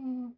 Mm.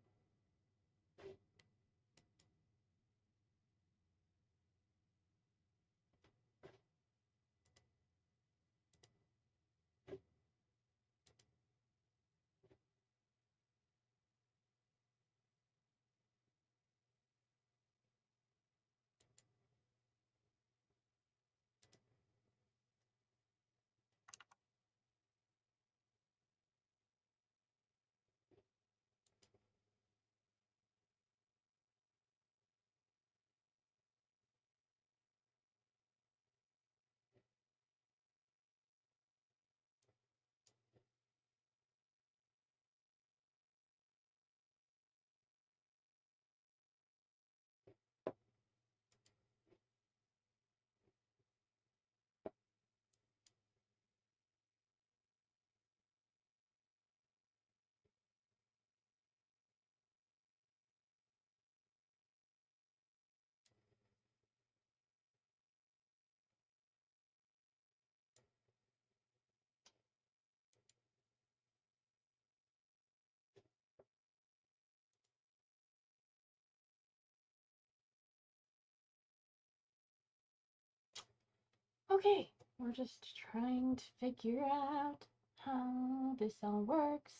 Okay, we're just trying to figure out how this all works.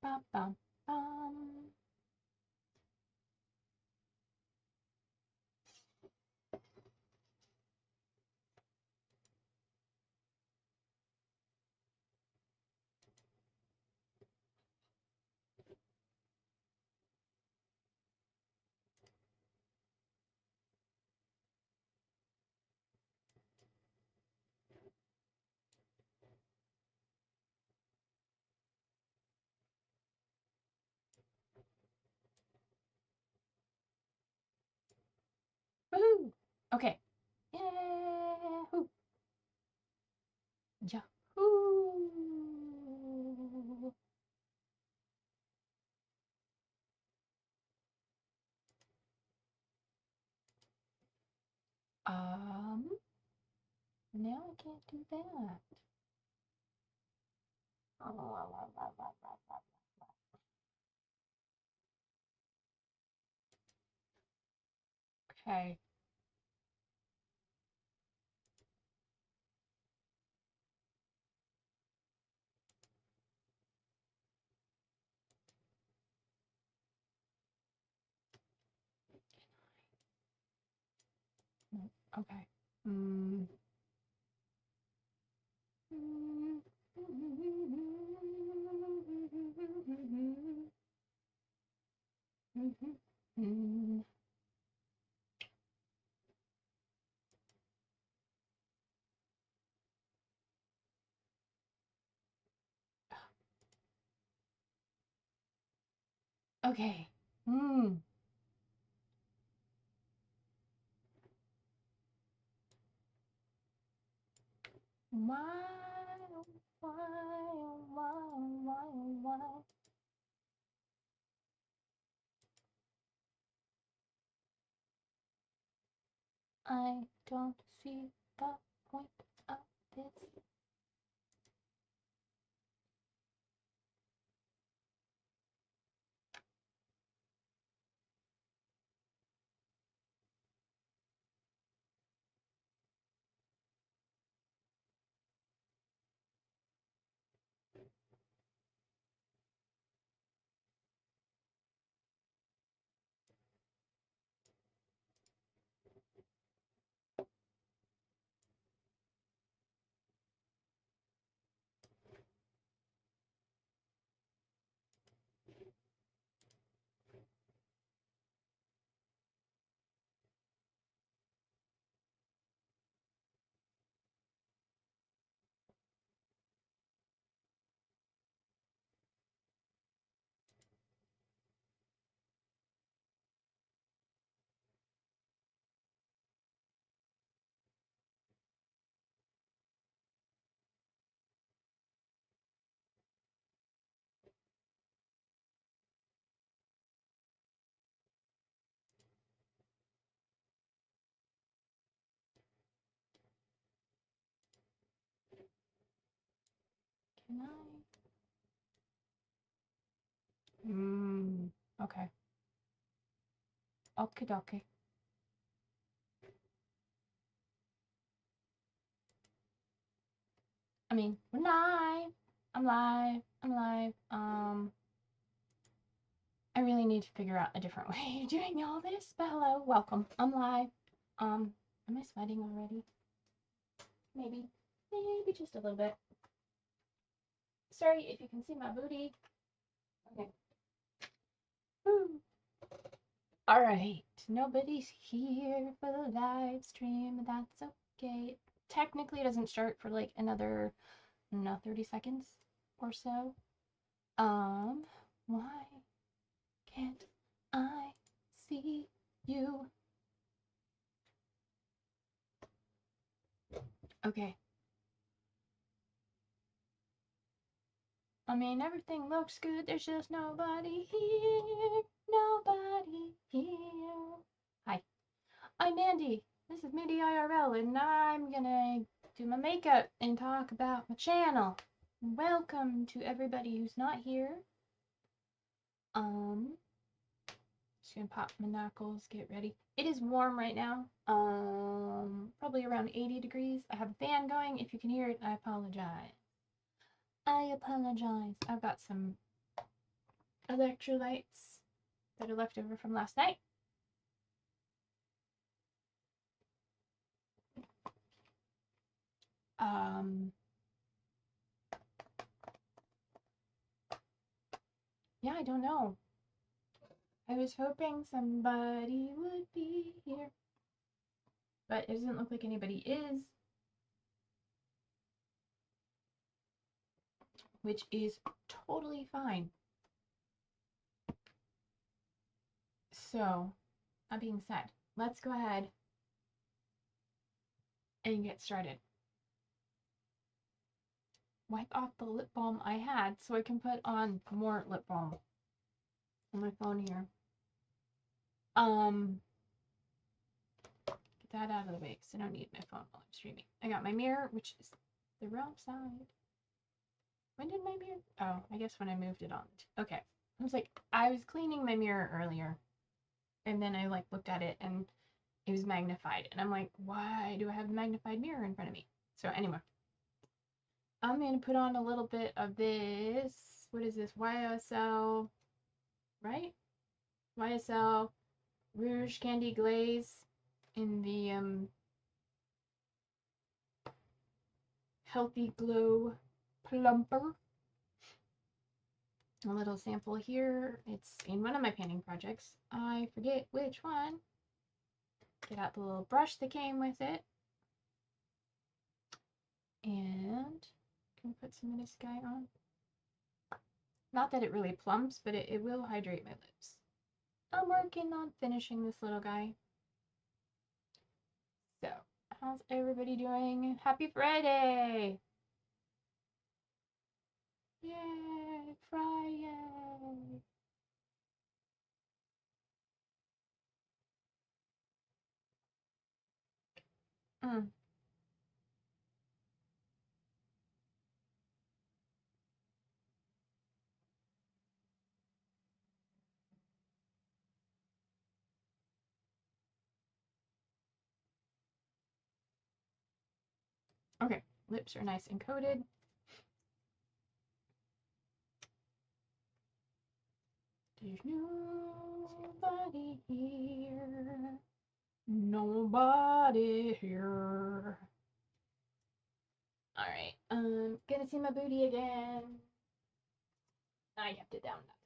Bum, bum, bum. Woohoo! Okay. Yahoo! Yahoo! Now I can't do that. Okay. Okay. Mm. Okay. Mm. Why, why, why? I don't see the point of this. Can I? Okay. Okie dokie. I mean, we're live. I'm live. I'm live. I really need to figure out a different way of doing all this, but hello, welcome. I'm live. Am I sweating already? Maybe just a little bit. Sorry if you can see my booty. Okay. Woo. All right, nobody's here for the live stream. That's okay. Technically, it doesn't start for like another 30 seconds or so. Why can't I see you? Okay. I mean, everything looks good. There's just nobody here. Nobody here. Hi, I'm Mandy. This is Mandy IRL, and I'm gonna do my makeup and talk about my channel. Welcome to everybody who's not here. Just gonna pop my knuckles, get ready. It is warm right now. Probably around 80 degrees. I have a fan going. If you can hear it, I apologize. I apologize. I've got some electrolytes that are left over from last night. Yeah, I don't know. I was hoping somebody would be here, but it doesn't look like anybody is, which is totally fine. So, that being said, let's go ahead and get started. Wipe off the lip balm I had so I can put on more lip balm on my phone here. Get that out of the way because I don't need my phone while I'm streaming. I got my mirror, which is the wrong side. When did my mirror? Oh, I guess when I moved it on. Okay. I was like, I was cleaning my mirror earlier, and then I like looked at it and it was magnified, and I'm like, why do I have the magnified mirror in front of me? So anyway, I'm gonna put on a little bit of this. What is this? YSL, right? YSL Rouge Candy Glaze in the Healthy Glow Plumper. A little sample here. It's in one of my painting projects. I forget which one. Get out the little brush that came with it. And can put some of this guy on. Not that it really plumps, but it will hydrate my lips. I'm working on finishing this little guy. So, how's everybody doing? Happy Friday! Yay! Friday! Okay, lips are nice and coated. There's nobody here. Nobody here. Alright, gonna see my booty again. I kept it down that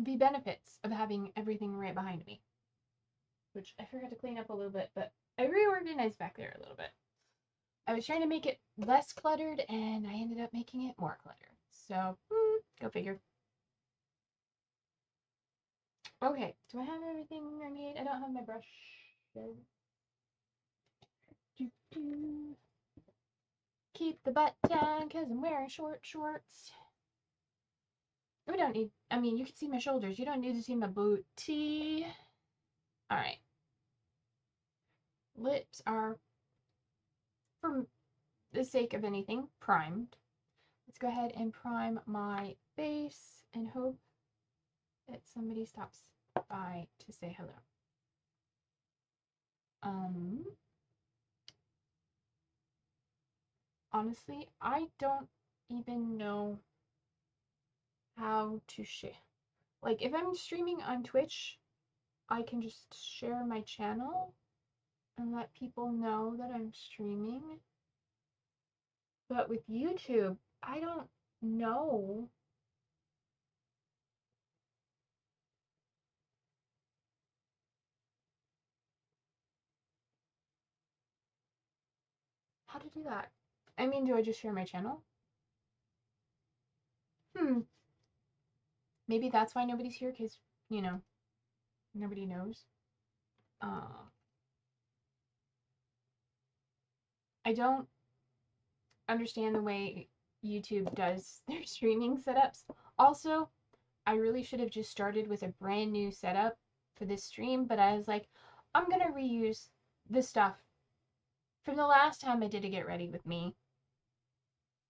time. The benefits of having everything right behind me, which I forgot to clean up a little bit, but I reorganized back there a little bit. I was trying to make it less cluttered, and I ended up making it more cluttered. So, go figure. Okay, do I have everything I need? I don't have my brush. Keep the butt down because I'm wearing short shorts. We don't need, I mean, you can see my shoulders. You don't need to see my booty. All right. Lips are, for the sake of anything, primed. Let's go ahead and prime my base and hope that somebody stops by to say hello. Honestly, I don't even know how to share. Like, if I'm streaming on Twitch, I can just share my channel and let people know that I'm streaming. But with YouTube, I don't know how to do that. I mean, do I just share my channel? Maybe that's why nobody's here, because, you know, nobody knows. I don't understand the way YouTube does their streaming setups. Also, I really should have just started with a brand new setup for this stream, but I was like, I'm gonna reuse this stuff from the last time I did a Get Ready With Me.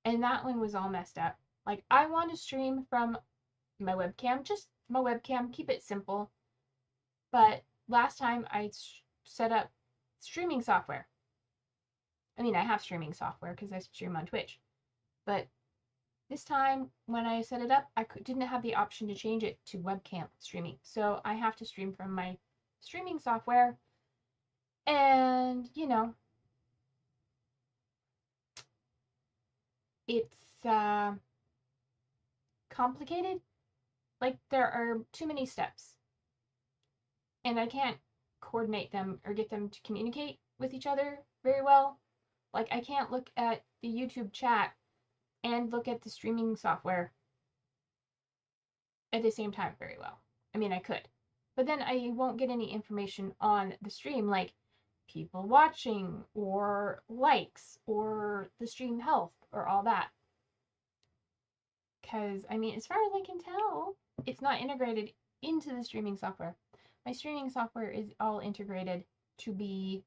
And that one was all messed up. Like, I want to stream from my webcam, just my webcam, keep it simple. But last time I set up streaming software. I mean, I have streaming software because I stream on Twitch. But this time, when I set it up, I didn't have the option to change it to webcam streaming. So I have to stream from my streaming software. And, you know, it's complicated. Like, there are too many steps. And I can't coordinate them or get them to communicate with each other very well. Like, I can't look at the YouTube chat and look at the streaming software at the same time very well. I mean, I could. But then I won't get any information on the stream, like people watching or likes or the stream health or all that. Because, I mean, as far as I can tell, it's not integrated into the streaming software. My streaming software is all integrated to be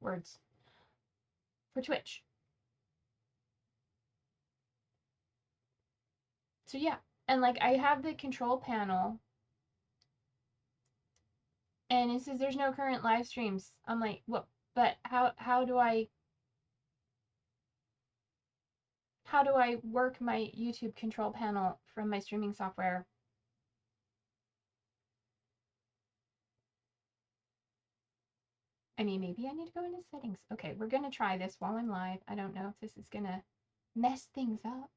words for Twitch. So yeah, and like I have the control panel and it says there's no current live streams. I'm like, what? But how do I work my YouTube control panel from my streaming software? I mean, maybe I need to go into settings. Okay, we're gonna try this while I'm live. I don't know if this is gonna mess things up.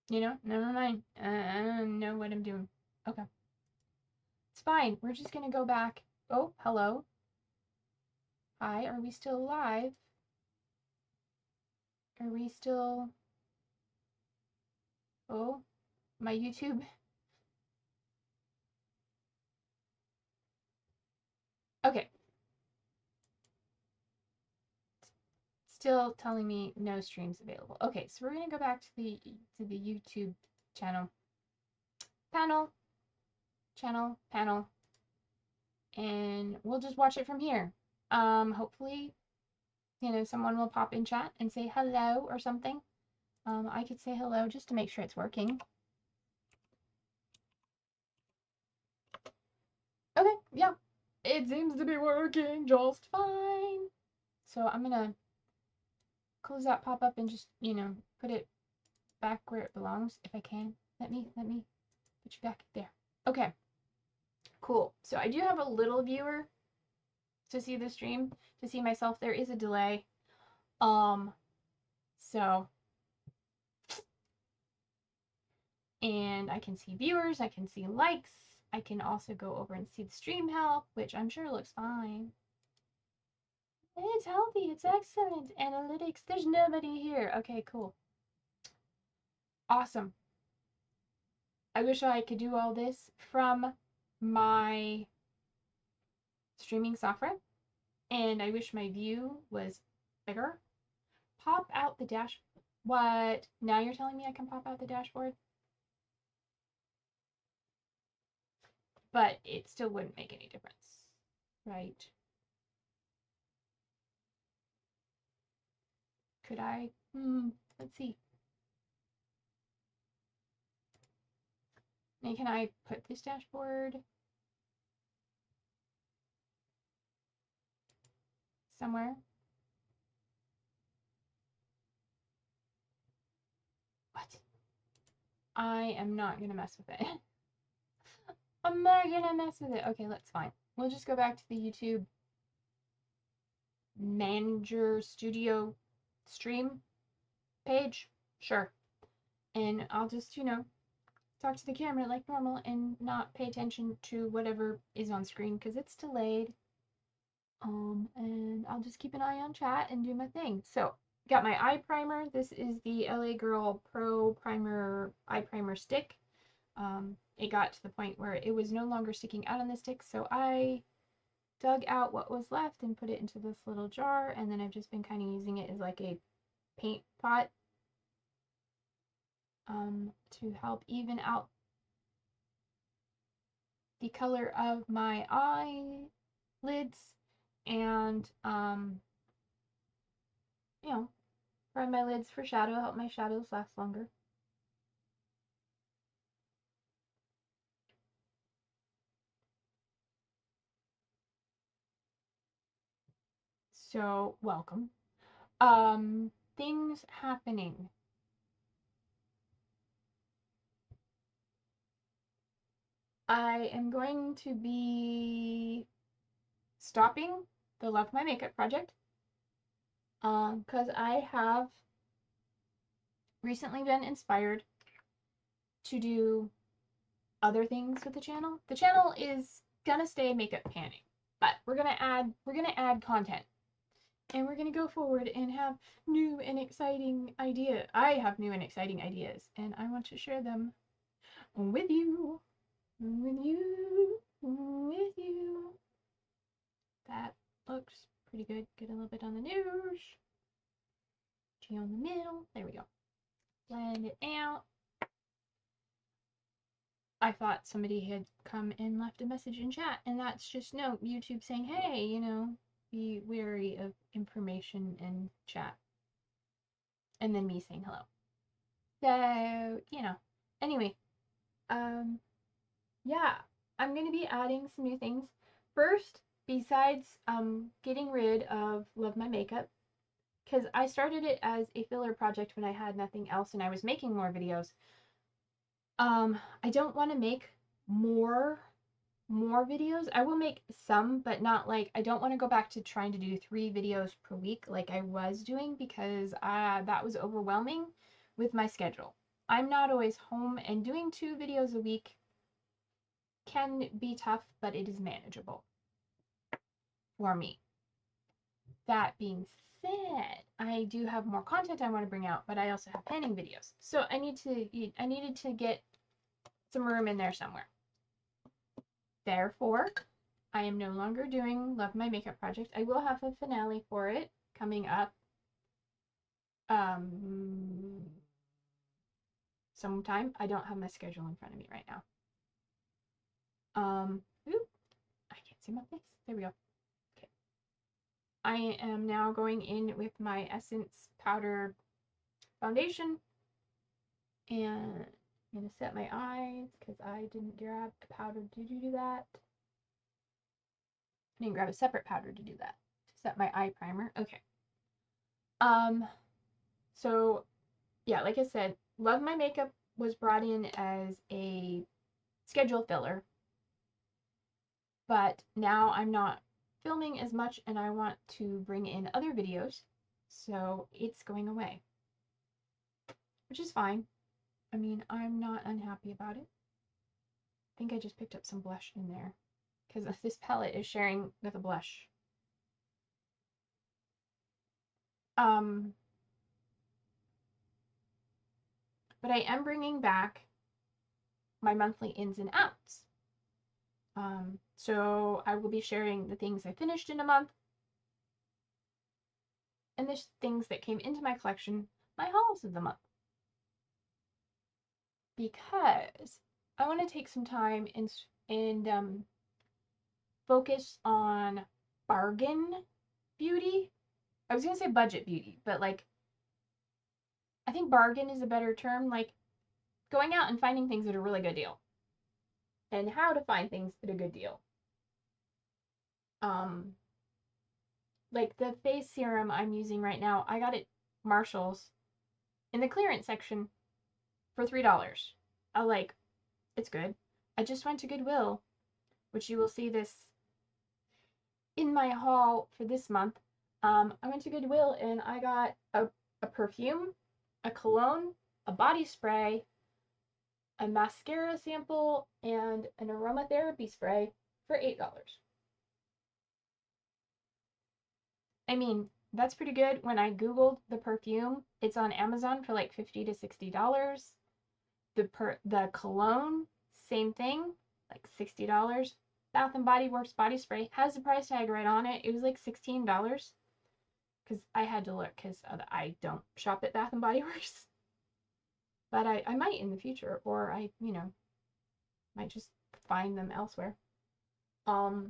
You know, never mind. I don't know what I'm doing. Okay. It's fine. We're just gonna go back. Oh, hello. Hi, are we still live? Are we still... Oh, my YouTube. Okay. Still telling me no streams available. Okay, so we're gonna go back to the YouTube channel. Panel. And we'll just watch it from here. Hopefully, you know, someone will pop in chat and say hello or something. I could say hello just to make sure it's working. Okay, yeah. It seems to be working just fine. So I'm gonna close that pop-up and just, you know, put it back where it belongs if I can. Let me put you back there. Okay. Cool. So I do have a little viewer to see the stream, to see myself. There is a delay. So, and I can see viewers, I can see likes, I can also go over and see the stream health, which I'm sure looks fine. It's healthy, it's excellent. Analytics, there's nobody here. Okay, cool. Awesome. I wish I could do all this from my streaming software. and I wish my view was bigger. Pop out the dash. What? Now you're telling me I can pop out the dashboard? But it still wouldn't make any difference, right? Could I? Let's see. Now, can I put this dashboard somewhere? What? I am not gonna mess with it. I'm not gonna mess with it. Okay, that's fine. We'll just go back to the YouTube Manager Studio stream page. Sure. And I'll just, talk to the camera like normal and not pay attention to whatever is on screen because it's delayed. And I'll just keep an eye on chat and do my thing. So, got my eye primer. This is the LA Girl Pro Primer Eye Primer stick. It got to the point where it was no longer sticking out on the stick, so I dug out what was left and put it into this little jar, and then I've just been kind of using it as like a paint pot to help even out the color of my eyelids and prime my lids for shadow, help my shadows last longer. So, welcome. Things happening. I am going to be stopping the Love My Makeup project because I have recently been inspired to do other things with the channel. The channel is gonna stay makeup panning, but we're gonna add content. And we're gonna go forward and have new and exciting ideas. I have new and exciting ideas, and I want to share them with you. That looks pretty good. Get a little bit on the nose. G on the middle. There we go. Blend it out. I thought somebody had come and left a message in chat, and that's just YouTube saying, hey, be wary of information in chat. And then me saying hello. So, anyway, yeah, I'm going to be adding some new things. First, besides getting rid of Love My Makeup, because I started it as a filler project when I had nothing else and I was making more videos. I don't want to make more videos. I will make some, but not like, I don't want to go back to trying to do 3 videos per week like I was doing because that was overwhelming with my schedule. I'm not always home, and doing 2 videos a week can be tough, but it is manageable for me. That being said, I do have more content I want to bring out, but I also have panning videos. So I needed to get some room in there somewhere. Therefore, I am no longer doing Love My Makeup project. I will have a finale for it coming up sometime. I don't have my schedule in front of me right now. Oop, I can't see my face. There we go. Okay. I am now going in with my Essence Powder Foundation, and I'm going to set my eyes because I didn't grab a powder to do that. I didn't grab a separate powder to do that. To set my eye primer. Okay. So yeah, like I said, Love My Makeup was brought in as a schedule filler, but now I'm not filming as much and I want to bring in other videos, so it's going away, which is fine. I mean, I'm not unhappy about it. I think I just picked up some blush in there because this palette is sharing with a blush. But I am bringing back my monthly ins and outs. So I will be sharing the things I finished in a month, and the things that came into my collection, my hauls of the month. Because I want to take some time and focus on bargain beauty. I was going to say budget beauty, but like, I think bargain is a better term. Like, going out and finding things at a really good deal. And how to find things at a good deal. Like the face serum I'm using right now, I got it Marshall's in the clearance section for $3. I like, it's good. I just went to Goodwill, which you will see this in my haul for this month. I went to Goodwill and I got a perfume, a cologne, a body spray, a mascara sample, and an aromatherapy spray for $8. I mean, that's pretty good. When I Googled the perfume, it's on Amazon for like $50 to $60. The cologne, same thing, like $60. Bath and Body Works body spray has the price tag right on it. It was like $16 because I had to look because I don't shop at Bath and Body Works. But I might in the future, or I, might just find them elsewhere. But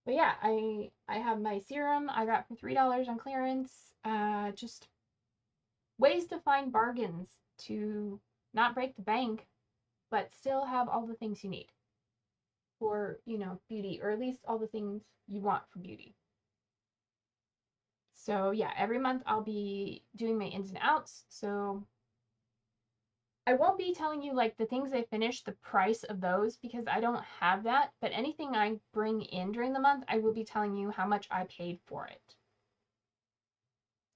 yeah, I have my serum I got for $3 on clearance. Just ways to find bargains to not break the bank, but still have all the things you need for, beauty, or at least all the things you want for beauty. So yeah, every month I'll be doing my ins and outs. So I won't be telling you like the things I finished, the price of those, because I don't have that. But anything I bring in during the month, I will be telling you how much I paid for it.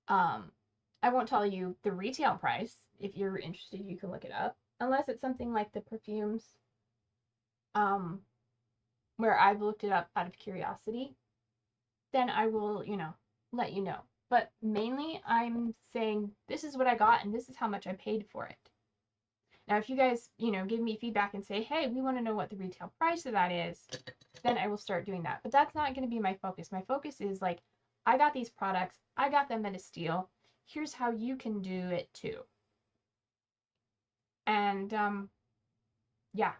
I won't tell you the retail price. If you're interested, you can look it up. Unless it's something like the perfumes, where I've looked it up out of curiosity, then I will, let you know. But mainly I'm saying this is what I got and this is how much I paid for it. Now, if you guys, give me feedback and say, hey, we want to know what the retail price of that is, then I will start doing that. But that's not going to be my focus. My focus is like, I got these products, I got them at a steal. Here's how you can do it too. And yeah,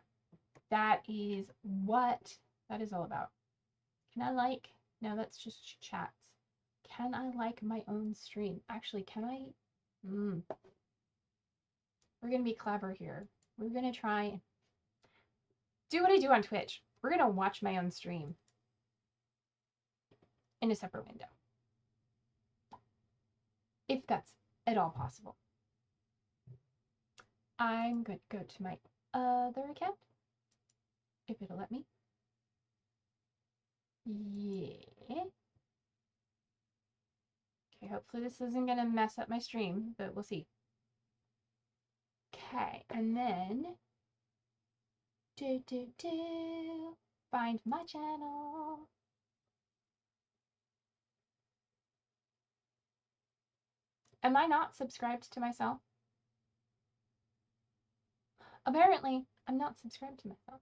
that is what that is all about. Can I like? No, that's just chats. Can I like my own stream? Actually, can I? We're going to be clever here. We're going to try do what I do on Twitch. We're going to watch my own stream in a separate window. If that's at all possible. I'm going to go to my other account. If it'll let me. Yeah. Okay, hopefully this isn't going to mess up my stream, but we'll see. Okay, and then find my channel. Am I not subscribed to myself? Apparently, I'm not subscribed to myself.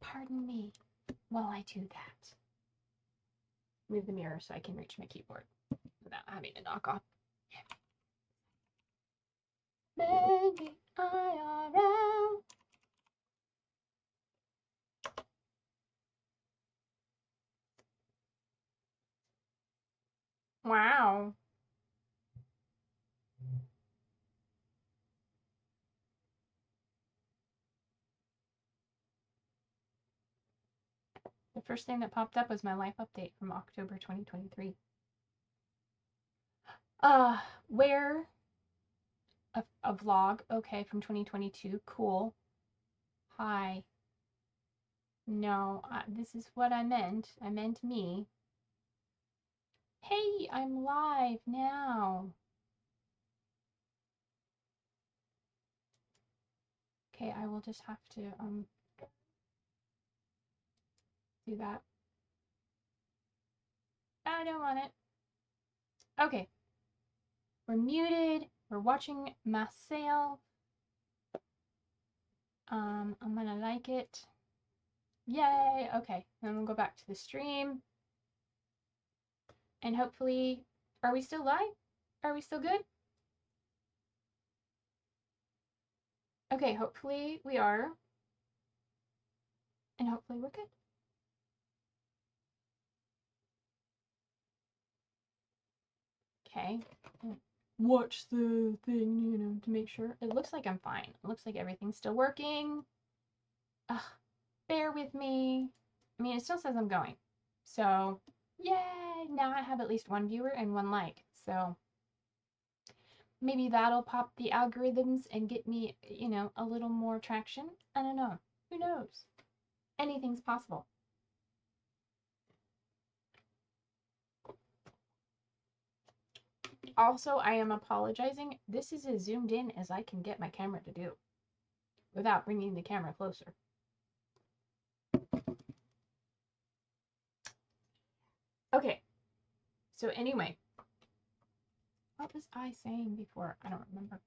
Pardon me while I do that. Move the mirror so I can reach my keyboard without having to knock off. Maybe IRL. Wow. The first thing that popped up was my life update from October 2023. Where a vlog, okay, from 2022, cool. Hi. No, this is what I meant. I meant me. Hey, I'm live now. Okay, I will just have to do that. I don't want it. Okay. We're muted. We're watching myself. I'm gonna like it. Yay! Okay, then we'll go back to the stream. And hopefully, are we still live? Are we still good? Okay, hopefully we are. And hopefully we're good. Okay. Watch the thing, to make sure. It looks like I'm fine. It looks like everything's still working. Ugh, bear with me. I mean, it still says I'm going. So, yay! Now I have at least one viewer and one like. So, maybe that'll pop the algorithms and get me, a little more traction. I don't know. Who knows? Anything's possible. Also, I am apologizing. This is as zoomed in as I can get my camera to do without bringing the camera closer. Okay. So anyway, what was I saying before? I don't remember.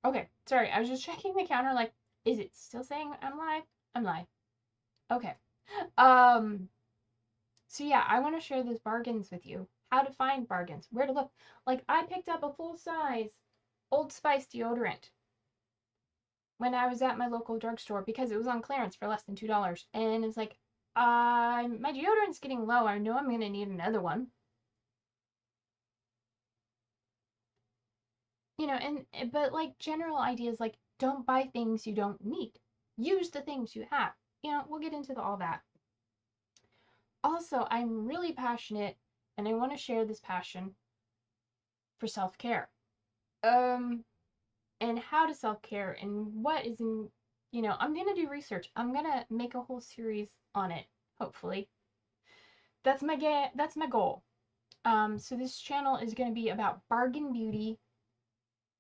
Okay, sorry. I was just checking the counter, like, is it still saying I'm live? I'm live. Okay. So yeah, I want to share those bargains with you. How to find bargains, where to look. Like, I picked up a full-size Old Spice deodorant when I was at my local drugstore because it was on clearance for less than $2. And it's like, my deodorant's getting low. I know I'm going to need another one. But like general ideas like don't buy things you don't need. Use the things you have. We'll get into all that. Also, I'm really passionate and I want to share this passion for self-care. And how to self-care and what is in, I'm going to do research. I'm going to make a whole series on it, hopefully. That's my goal. So this channel is going to be about bargain beauty,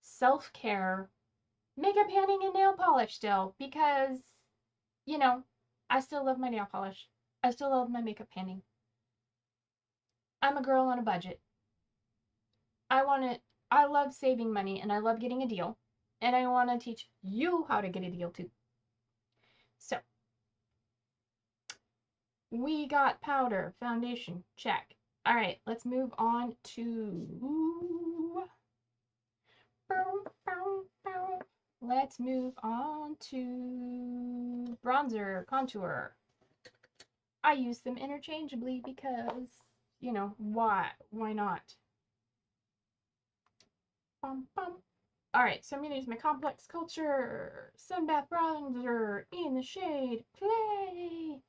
self-care, makeup painting, and nail polish still because, I still love my nail polish. I still love my makeup painting. I'm a girl on a budget. I love saving money and I love getting a deal. And I want to teach you how to get a deal too. So, we got powder, foundation, check. All right, let's move on to let's move on to bronzer, contour. I use them interchangeably because, why not? Alright, so I'm going to use my Complex Culture Sunbath Bronzer in the shade Play.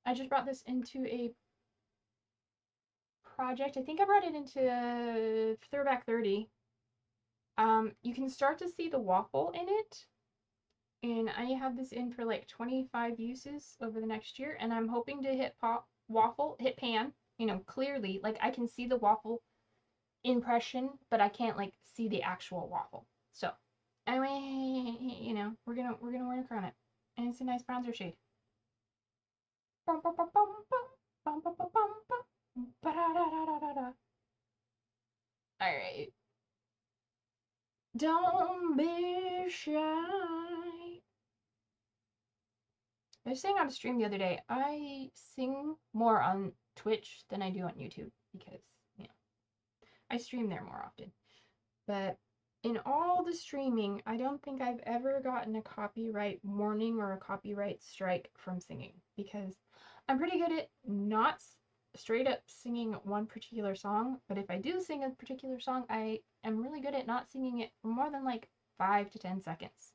I just brought this into a project. I think I brought it into Throwback 30. You can start to see the waffle in it. And I have this in for like 25 uses over the next year. And I'm hoping to hit hit pan, clearly. Like I can see the waffle impression, but I can't like see the actual waffle. So anyway, we're gonna work on it. And it's a nice bronzer shade. Alright. Don't be shy. I was saying on a stream the other day, I sing more on Twitch than I do on YouTube because, I stream there more often. But in all the streaming, I don't think I've ever gotten a copyright warning or a copyright strike from singing because I'm pretty good at not straight up singing one particular song, but if I do sing a particular song, I am really good at not singing it for more than like 5 to 10 seconds.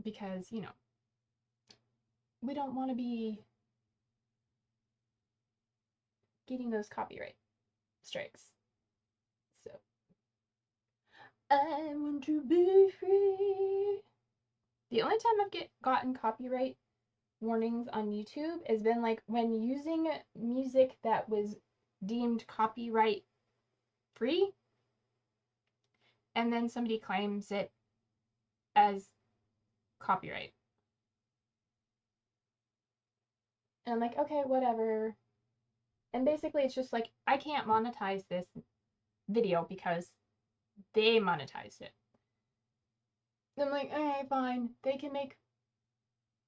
Because, we don't want to be getting those copyright strikes. So, I want to be free. The only time I've gotten copyright warnings on YouTube has been like when using music that was deemed copyright free. and then somebody claims it as copyright. And I'm like, okay, whatever. And basically it's just like, I can't monetize this video because they monetized it. I'm like, okay, fine. They can make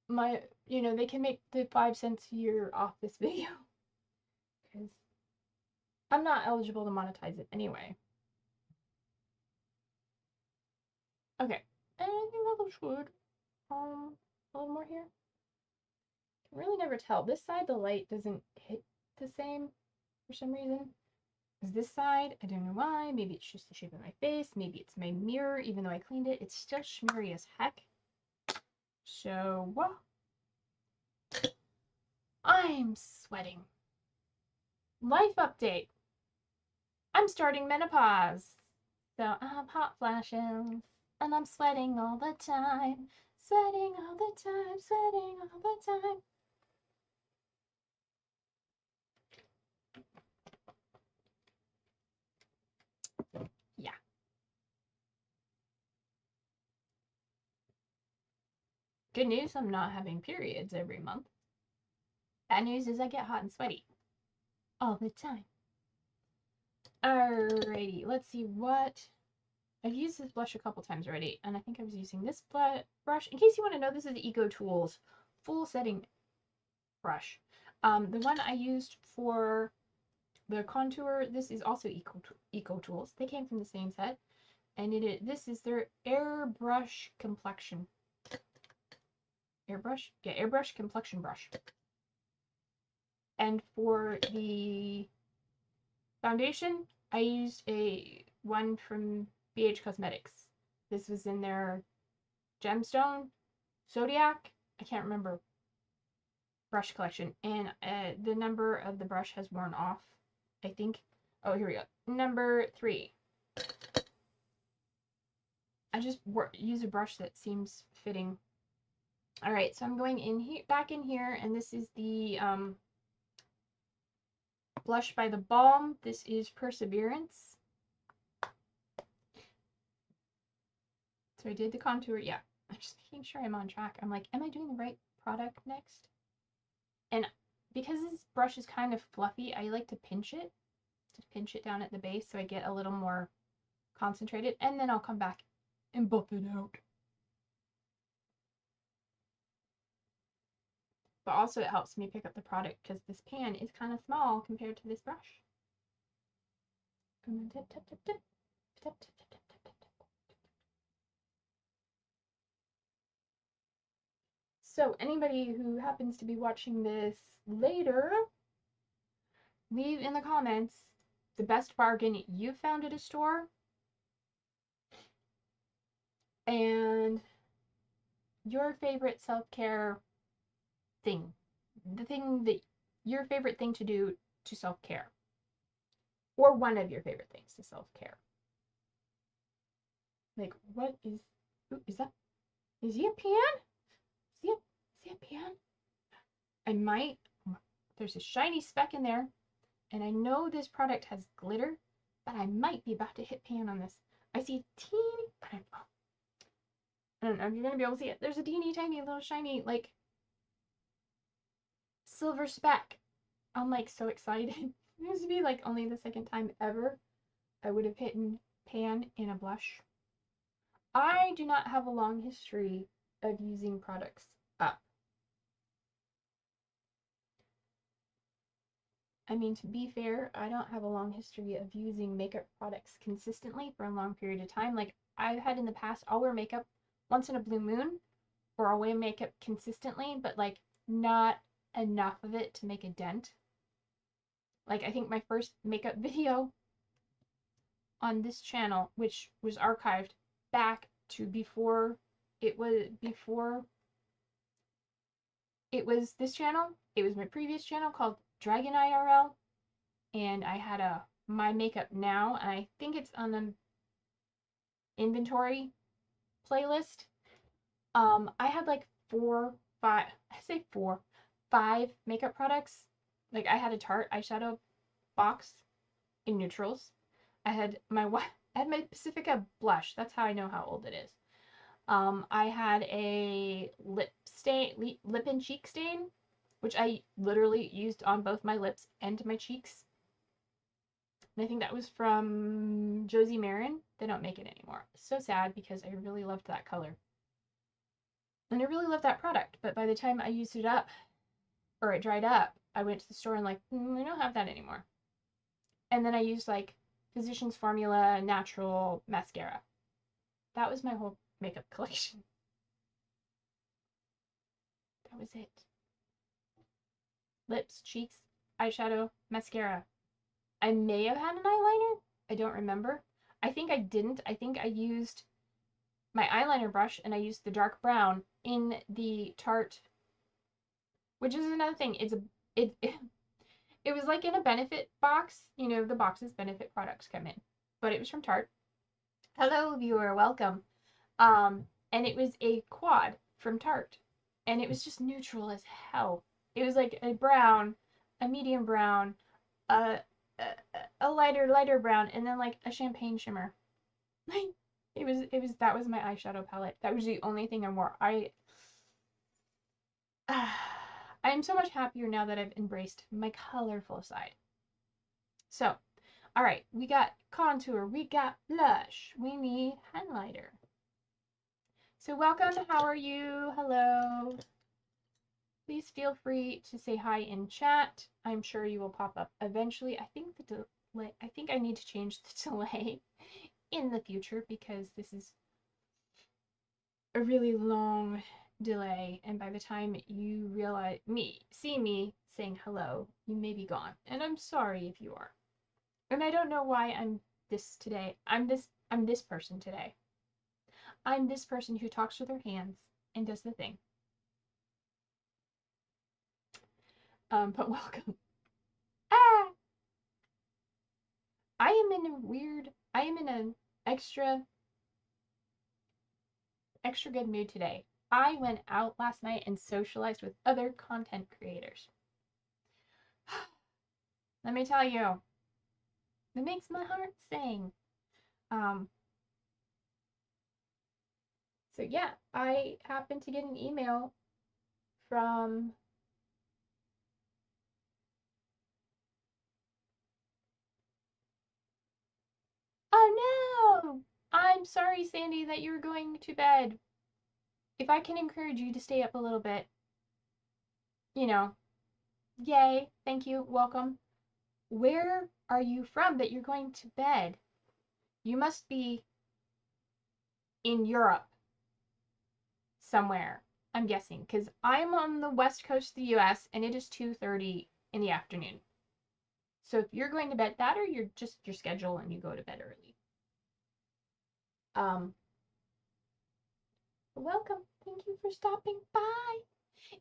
my, they can make the 5 cents a year off this video. Because I'm not eligible to monetize it anyway. Okay. And I think that looks good. A little more here. Can really never tell. This side, the light doesn't hit the same for some reason. Because this side, I don't know why. Maybe it's just the shape of my face. Maybe it's my mirror. Even though I cleaned it, it's still smeary as heck. So, I'm sweating. Life update. I'm starting menopause. So I have hot flashes. And I'm sweating all the time. Sweating all the time. Sweating all the time. Yeah. Good news, I'm not having periods every month. Bad news is I get hot and sweaty. All the time. Alrighty, let's see what... I've used this blush a couple times already, and I think I was using this brush. In case you want to know, this is the Eco Tools full setting brush. The one I used for the contour, this is also Eco Tools. They came from the same set, and this is their airbrush complexion. Airbrush? Yeah, airbrush complexion brush. And for the foundation, I used one from BH Cosmetics. This was in their Gemstone, Zodiac, I can't remember, brush collection. And the number of the brush has worn off, I think. Oh, here we go. Number 3. I just use a brush that seems fitting. Alright, so I'm going in here, back in here, and this is the blush by the Balm. This is Perseverance. So I did the contour. Yeah, I'm just making sure I'm on track. I'm like, am I doing the right product next? And because this brush is kind of fluffy, I like to pinch it. Just pinch it down at the base so I get a little more concentrated. And then I'll come back and buff it out. But also it helps me pick up the product because this pan is kind of small compared to this brush. Tap, tap, tap, tap. Tap, tap, tap, tap, tap, tap. So anybody who happens to be watching this later, leave in the comments the best bargain you found at a store and your favorite self-care thing. The thing that your favorite thing to do to self-care. Or one of your favorite things to self-care. Like, what is... Ooh, is that... Is he a pan? Is he a pan? I might... There's a shiny speck in there. And I know this product has glitter, but I might be about to hit pan on this. I see teeny... I don't know if you're going to be able to see it. There's a teeny tiny little shiny, like, silver speck. I'm, like, so excited. This would be, like, only the second time ever I would have hit pan in a blush. I do not have a long history of using products up. I mean, to be fair, I don't have a long history of using makeup products consistently for a long period of time. Like, I've had in the past, I'll wear makeup once in a blue moon, or I'll wear makeup consistently, but, like, not enough of it to make a dent. Like, I think my first makeup video on this channel, which was archived back to before it was this channel. It was my previous channel called Dragon IRL, and I had a My Makeup Now, and I think it's on the inventory playlist. I had like 5 makeup products. Like, I had a Tarte eyeshadow box in neutrals. I had I had my Pacifica blush. That's how I know how old it is. I had a lip and cheek stain, which I literally used on both my lips and my cheeks. And I think that was from Josie Marin. They don't make it anymore. So sad because I really loved that color. And I really loved that product. But by the time I used it up, or it dried up, I went to the store and like, we don't have that anymore. And then I used like Physicians Formula Natural Mascara. That was my whole makeup collection. That was it. Lips, cheeks, eyeshadow, mascara. I may have had an eyeliner. I don't remember. I think I didn't. I think I used my eyeliner brush and I used the dark brown in the Tarte, which is another thing. It was like in a Benefit box. You know, the boxes Benefit products come in. But it was from Tarte. Hello, viewer. Welcome. And it was a quad from Tarte. And it was just neutral as hell. It was like a brown, a medium brown, a lighter brown, and then like a champagne shimmer. That was my eyeshadow palette. That was the only thing I wore. I am so much happier now that I've embraced my colorful side. So, all right, we got contour, we got blush, we need highlighter. So welcome, how are you? Hello. Please feel free to say hi in chat. I'm sure you will pop up eventually. I think I need to change the delay in the future because this is a really long delay, and by the time you see me saying hello, you may be gone. And I'm sorry if you are. And I don't know why I'm this today. I'm this person today. I'm this person who talks with her hands and does the thing. But welcome. Ah! I am in an extra good mood today. I went out last night and socialized with other content creators. Let me tell you, it makes my heart sing. So yeah, I happened to get an email from Oh no! I'm sorry, Sandy, that you're going to bed. If I can encourage you to stay up a little bit, you know, yay, thank you, welcome. Where are you from that you're going to bed? You must be in Europe somewhere, I'm guessing, because I'm on the west coast of the US and it is 2:30 in the afternoon. So if you're going to bed that, or you're just your schedule and you go to bed early. Welcome. Thank you for stopping by.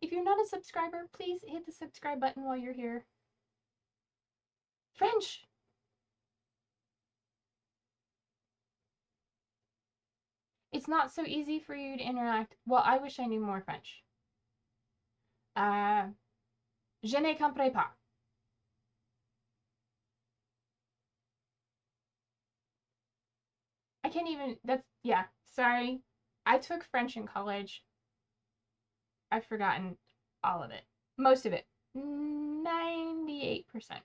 If you're not a subscriber, please hit the subscribe button while you're here. French. It's not so easy for you to interact. Well, I wish I knew more French. Je ne comprends pas. I can't even, yeah, sorry. I took French in college. I've forgotten all of it. Most of it. 98%.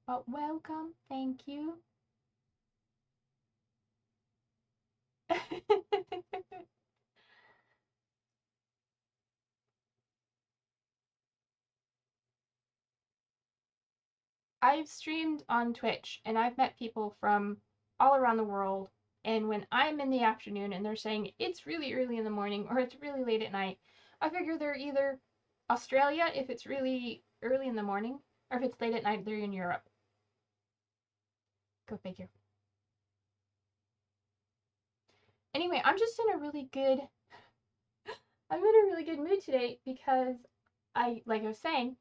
But welcome. Thank you. I've streamed on Twitch and I've met people from all around the world. And when I'm in the afternoon and they're saying it's really early in the morning or it's really late at night, I figure they're either Australia if it's really early in the morning, or if it's late at night, they're in Europe. Go figure. Anyway, I'm in a really good mood today because like I was saying,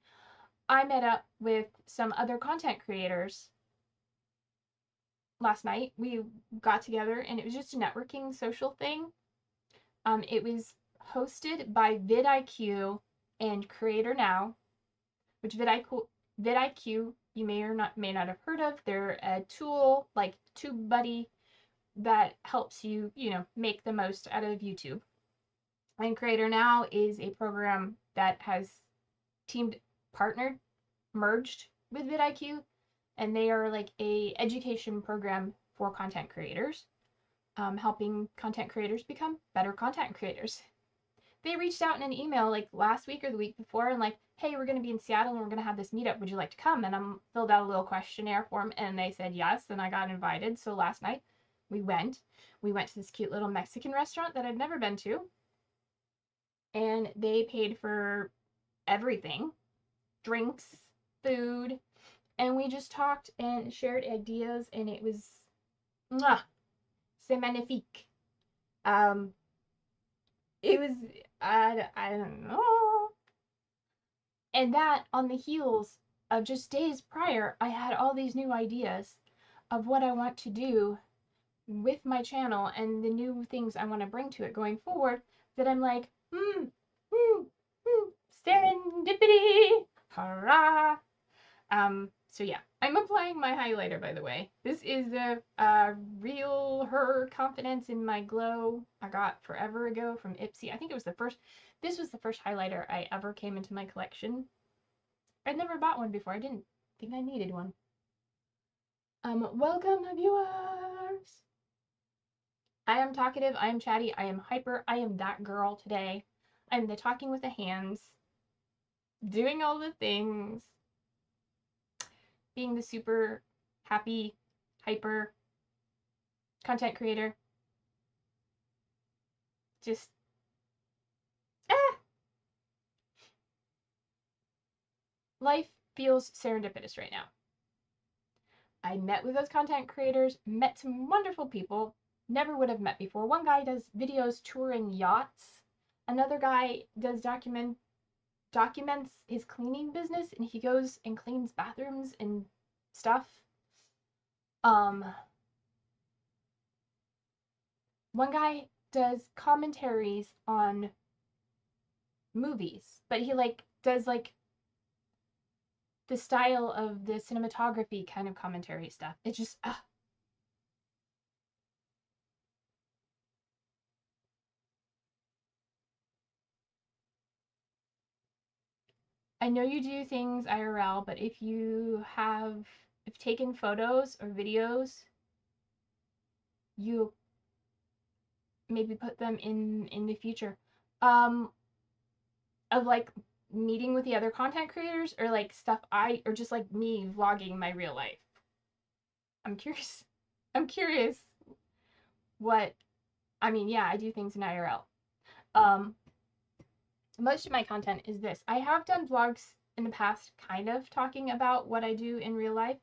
I met up with some other content creators last night. We got together and it was just a networking social thing. It was hosted by vidIQ and Creator Now, which vidIQ you may not have heard of. They're a tool like TubeBuddy that helps you, make the most out of YouTube. And Creator Now is a program that has partnered, merged with vidIQ, and they are like a education program for content creators, helping content creators become better content creators. They reached out in an email like last week or the week before and like, hey, we're going to be in Seattle and we're going to have this meetup. Would you like to come? And I filled out a little questionnaire form and they said yes, and I got invited. So last night we went to this cute little Mexican restaurant that I'd never been to, and they paid for everything, drinks, food, and we just talked and shared ideas, and it was c'est magnifique. It was, I don't know. And that on the heels of just days prior, I had all these new ideas of what I want to do with my channel and the new things I want to bring to it going forward, that I'm like, serendipity, hurrah. So yeah, I'm applying my highlighter, by the way. This is a real her confidence in my glow I got forever ago from Ipsy. I think this was the first highlighter I ever came into my collection. I'd never bought one before. I didn't think I needed one. Welcome, viewers. I am talkative, I am chatty, I am hyper, I am that girl today. I'm the talking with the hands, doing all the things, being the super happy, hyper content creator. Just, life feels serendipitous right now. I met with those content creators, met some wonderful people, never would have met before. One guy does videos touring yachts. Another guy does documents his cleaning business, and he goes and cleans bathrooms and stuff. One guy does commentaries on movies, but he does the style of the cinematography kind of commentary stuff. It's just I know you do things IRL, but if you have taken photos or videos, you maybe put them in the future. Of meeting with the other content creators, or stuff or just me vlogging my real life. I'm curious what, yeah, I do things in IRL. Most of my content is this. I have done vlogs in the past kind of talking about what I do in real life.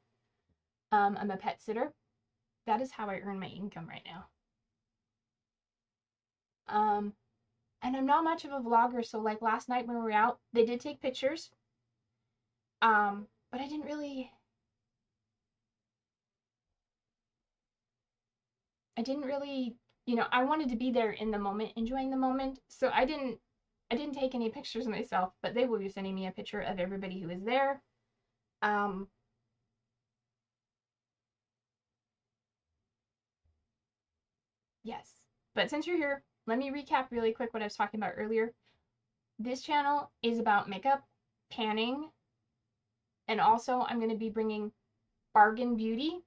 I'm a pet sitter. That is how I earn my income right now. And I'm not much of a vlogger, so last night when we were out, they did take pictures. But I didn't really I wanted to be there in the moment, enjoying the moment. So I didn't take any pictures of myself, but they will be sending me a picture of everybody who is there. Yes. But since you're here, let me recap really quick what I was talking about earlier. This channel is about makeup, panning, and also I'm going to be bringing bargain beauty.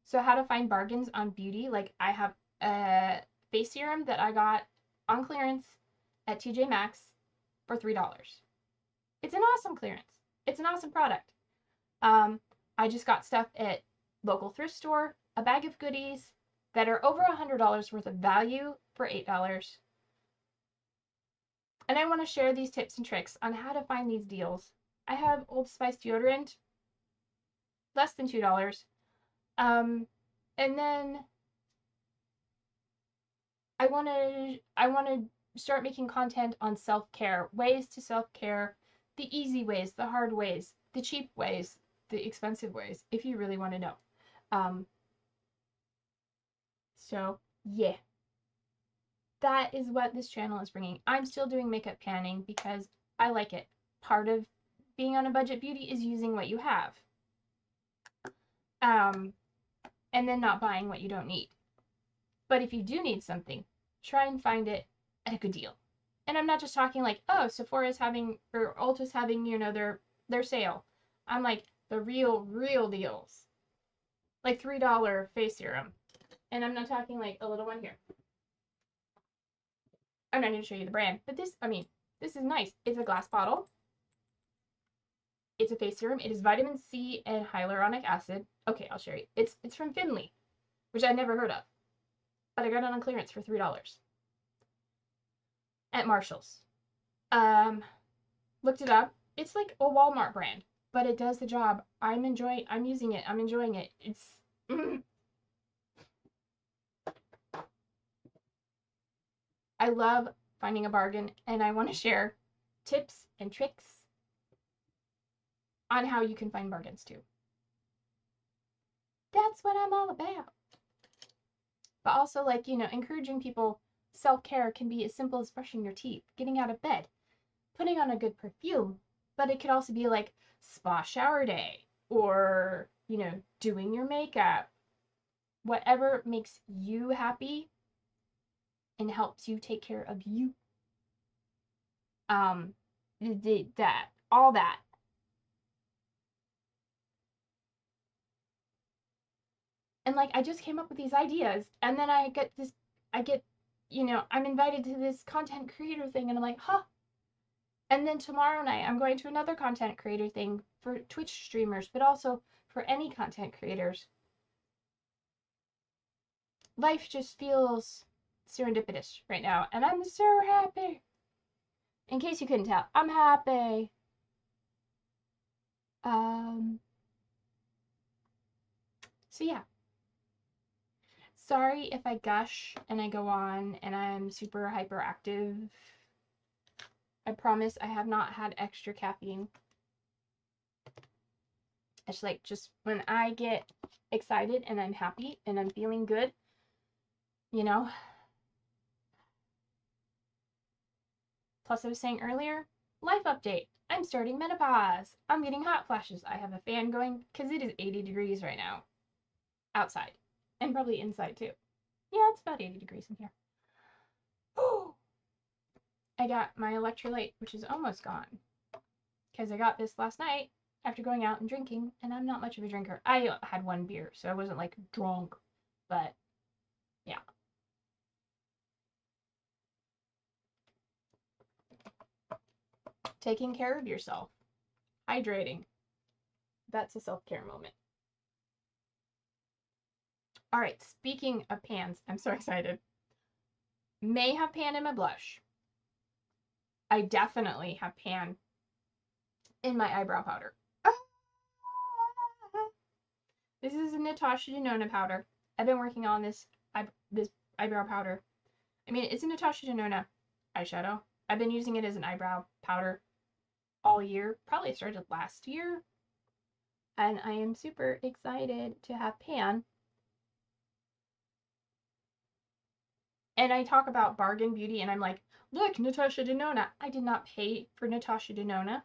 So how to find bargains on beauty. I have a face serum that I got on clearance at TJ Maxx for $3. It's an awesome clearance. It's an awesome product. I just got stuff at local thrift store, a bag of goodies that are over $100 worth of value for $8. And I want to share these tips and tricks on how to find these deals. I have Old Spice deodorant, less than $2. And then I want to start making content on self-care, ways to self-care, the easy ways, the hard ways, the cheap ways, the expensive ways, if you really want to know. So yeah. that is what this channel is bringing. I'm still doing makeup panning because I like it. Part of being on a budget beauty is using what you have. And then not buying what you don't need. But if you do need something, try and find it at a good deal. And I'm not just talking like, oh, Sephora's having, or Ulta's having, you know, their sale. I'm like, the real deals. Like $3 face serum. And I'm not talking like a little one here. I'm not going to show you the brand, but this, I mean, this is nice. It's a glass bottle. It's a face serum. It is vitamin C and hyaluronic acid. Okay, I'll show you. It's from Finley, which I'd never heard of. But I got it on clearance for $3 at Marshall's. Looked it up. It's like a Walmart brand, but it does the job. I'm using it. I'm enjoying it. It's I love finding a bargain, and I want to share tips and tricks on how you can find bargains too. That's what I'm all about. But also, like, you know, encouraging people, self-care can be as simple as brushing your teeth, getting out of bed, putting on a good perfume, but it could also be like spa shower day, or, you know, doing your makeup. Whatever makes you happy and helps you take care of you. All that. And like, I just came up with these ideas, and then you know, I'm invited to this content creator thing, and I'm like, huh. And then tomorrow night, I'm going to another content creator thing for Twitch streamers, but also for any content creators. Life just feels serendipitous right now, and I'm so happy. In case you couldn't tell, I'm happy. So yeah. Sorry if I gush and I go on and I'm super hyperactive. I promise I have not had extra caffeine. It's like, just when I get excited and I'm happy and I'm feeling good, you know. Plus, I was saying earlier, life update. I'm starting menopause. I'm getting hot flashes. I have a fan going because it is 80 degrees right now outside, and probably inside too. Yeah, it's about 80 degrees in here. I got my electrolyte, which is almost gone, because I got this last night after going out and drinking, and I'm not much of a drinker. I had one beer, so I wasn't like drunk, but yeah. Taking care of yourself. Hydrating. That's a self-care moment. All right, speaking of pans, I'm so excited. May have pan in my blush. I definitely have pan in my eyebrow powder. This is a Natasha Denona powder. I've been working on this eyebrow powder. I mean, it's a Natasha Denona eyeshadow. I've been using it as an eyebrow powder all year. Probably started last year. And I am super excited to have pan. And I talk about bargain beauty, and I'm like, look, Natasha Denona. I did not pay for Natasha Denona.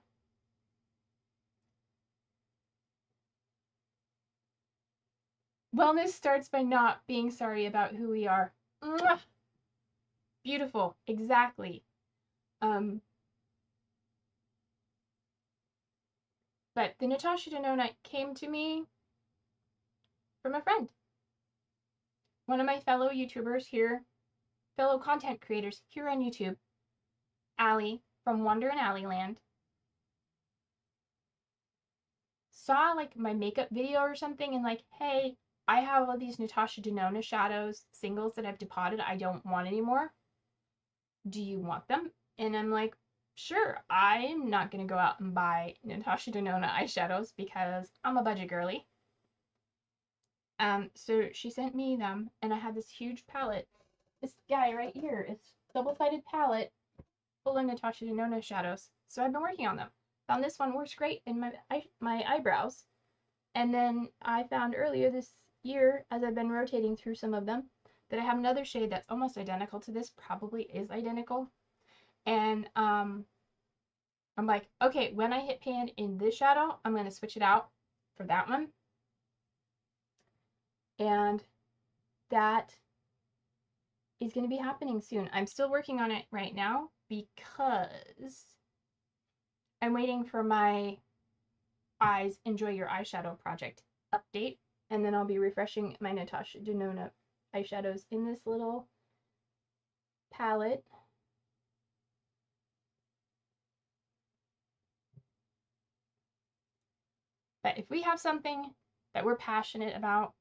Wellness starts by not being sorry about who we are. Mwah! Beautiful, exactly. But the Natasha Denona came to me from a friend. One of my fellow YouTubers here, fellow content creators here on YouTube, Allie from Wonder in Alleyland, saw like my makeup video or something, and like, hey, I have all these Natasha Denona shadows, singles that I've depotted I don't want anymore. Do you want them? And I'm like, sure. I'm not gonna go out and buy Natasha Denona eyeshadows because I'm a budget girly. So she sent me them, and I had this huge palette. This guy right here, it's double-sided palette full of Natasha Denona shadows. So I've been working on them. Found this one works great in my eyebrows. And then I found earlier this year, as I've been rotating through some of them, that I have another shade that's almost identical to this, probably is identical. And I'm like, okay, when I hit pan in this shadow, I'm going to switch it out for that one. And that is going to be happening soon. I'm still working on it right now because I'm waiting for my Eyes Enjoy Your Eyeshadow project update, and then I'll be refreshing my Natasha Denona eyeshadows in this little palette. But if we have something that we're passionate about,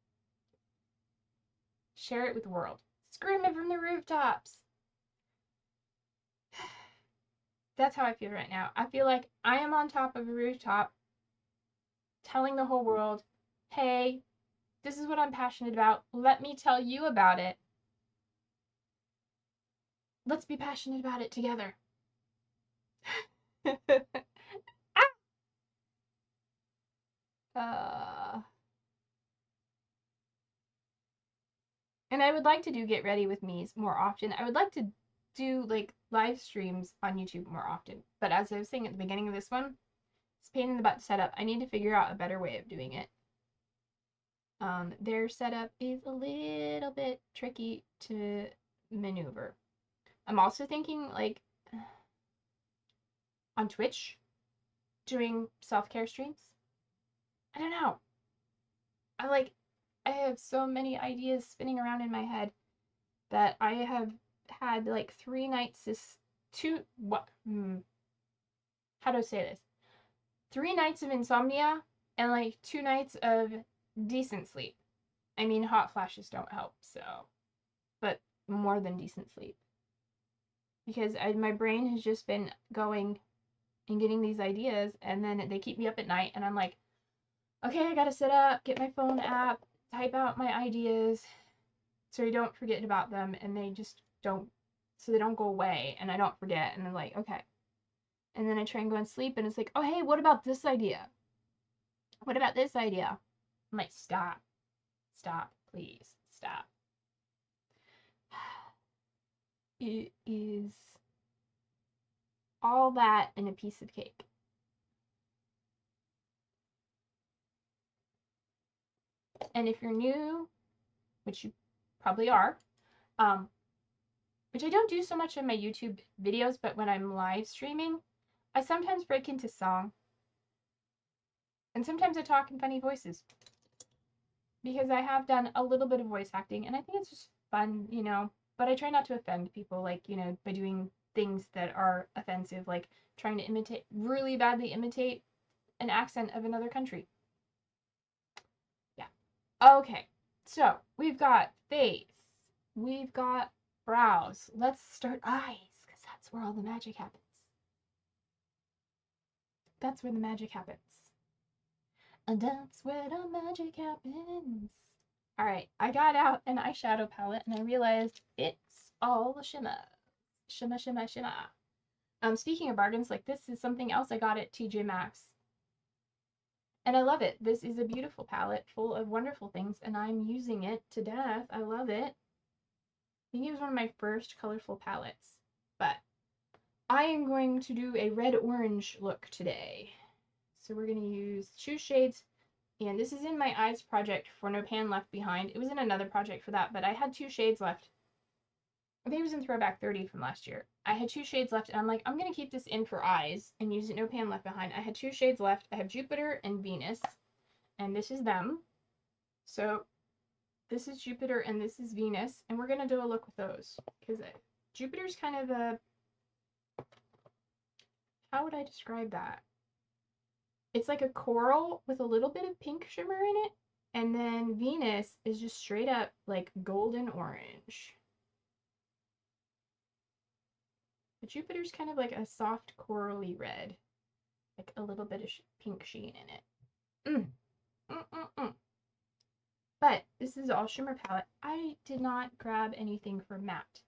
share it with the world. Scream it from the rooftops. That's how I feel right now. I feel like I am on top of a rooftop telling the whole world, hey, this is what I'm passionate about. Let me tell you about it. Let's be passionate about it together. And I would like to do Get Ready With Me's more often. I would like to do like live streams on YouTube more often. But as I was saying at the beginning of this one, it's a pain in the butt to set up. I need to figure out a better way of doing it. Their setup is a little bit tricky to maneuver. I'm also thinking like on Twitch doing self-care streams. I don't know. I have so many ideas spinning around in my head that I have had like 3 nights how do I say this? 3 nights of insomnia and like 2 nights of decent sleep. I mean, hot flashes don't help, so, but more than decent sleep. Because my brain has just been going and getting these ideas, and then they keep me up at night, and I'm like, okay, I gotta sit up, get my phone app, type out my ideas, so I don't forget about them, and they just don't, so they don't go away, and I don't forget, and I'm like, okay. And then I try and go and sleep, and it's like, oh, hey, what about this idea? What about this idea? I'm like, stop. Stop, please. Stop. It is all that and a piece of cake. And if you're new, which you probably are, which I don't do so much in my YouTube videos, but when I'm live streaming, I sometimes break into song. And sometimes I talk in funny voices. Because I have done a little bit of voice acting, and I think it's just fun, you know. But I try not to offend people, like, you know, by doing things that are offensive, like trying to really badly imitate an accent of another country. Yeah. Okay, so we've got face, we've got brows. Let's start eyes, because that's where all the magic happens. That's where the magic happens. And that's where the magic happens. Alright, I got out an eyeshadow palette and I realized it's all shimmer. Shimmer, shimmer, shimmer. Speaking of bargains, like this is something else I got at TJ Maxx. And I love it. This is a beautiful palette full of wonderful things, and I'm using it to death. I love it. I think it was one of my first colorful palettes. But I am going to do a red-orange look today. So we're going to use 2 shades. And this is in my eyes project for No Pan Left Behind. It was in another project for that, but I had 2 shades left. I think it was in Throwback 30 from last year. I had 2 shades left, and I'm like, I'm going to keep this in for eyes and use it No Pan Left Behind. I had 2 shades left. I have Jupiter and Venus, and this is them. So this is Jupiter and this is Venus, and we're going to do a look with those. Because Jupiter's kind of a... How would I describe that? It's like a coral with a little bit of pink shimmer in it. And then Venus is just straight up like golden orange. But Jupiter's kind of like a soft corally red. Like a little bit of pink sheen in it. But this is all shimmer palette. I did not grab anything for matte.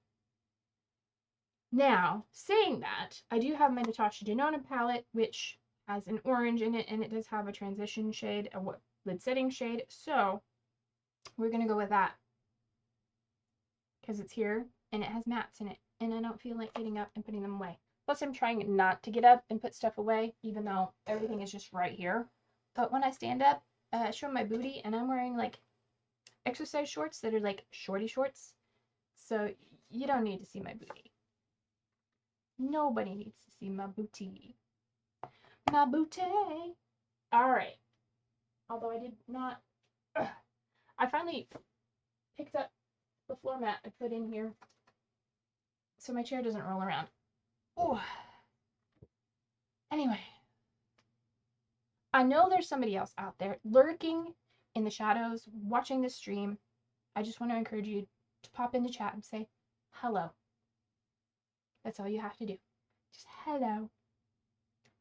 Now, saying that, I do have my Natasha Denona palette, which has an orange in it, and it does have a transition shade, a lid setting shade, so we're going to go with that. because it's here and it has mats in it, and I don't feel like getting up and putting them away. Plus, I'm trying not to get up and put stuff away, even though everything is just right here. But when I stand up, I show my booty, and I'm wearing like exercise shorts that are like shorty shorts. So you don't need to see my booty. Nobody needs to see my booty. My booty. All right. Although I did not. I finally picked up the floor mat I put in here so my chair doesn't roll around. Oh. Anyway. I know there's somebody else out there lurking in the shadows watching this stream. I just want to encourage you to pop in the chat and say hello. That's all you have to do. Just hello.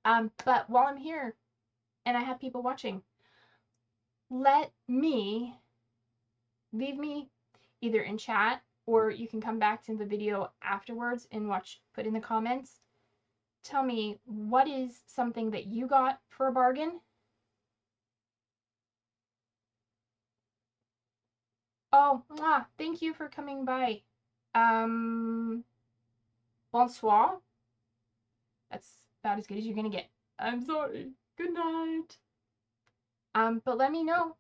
But while I'm here and I have people watching, leave me either in chat, or you can come back to the video afterwards and put in the comments. Tell me, what is something that you got for a bargain? Oh, thank you for coming by. Bonsoir. That's about as good as you're gonna get. I'm sorry. Good night. But let me know.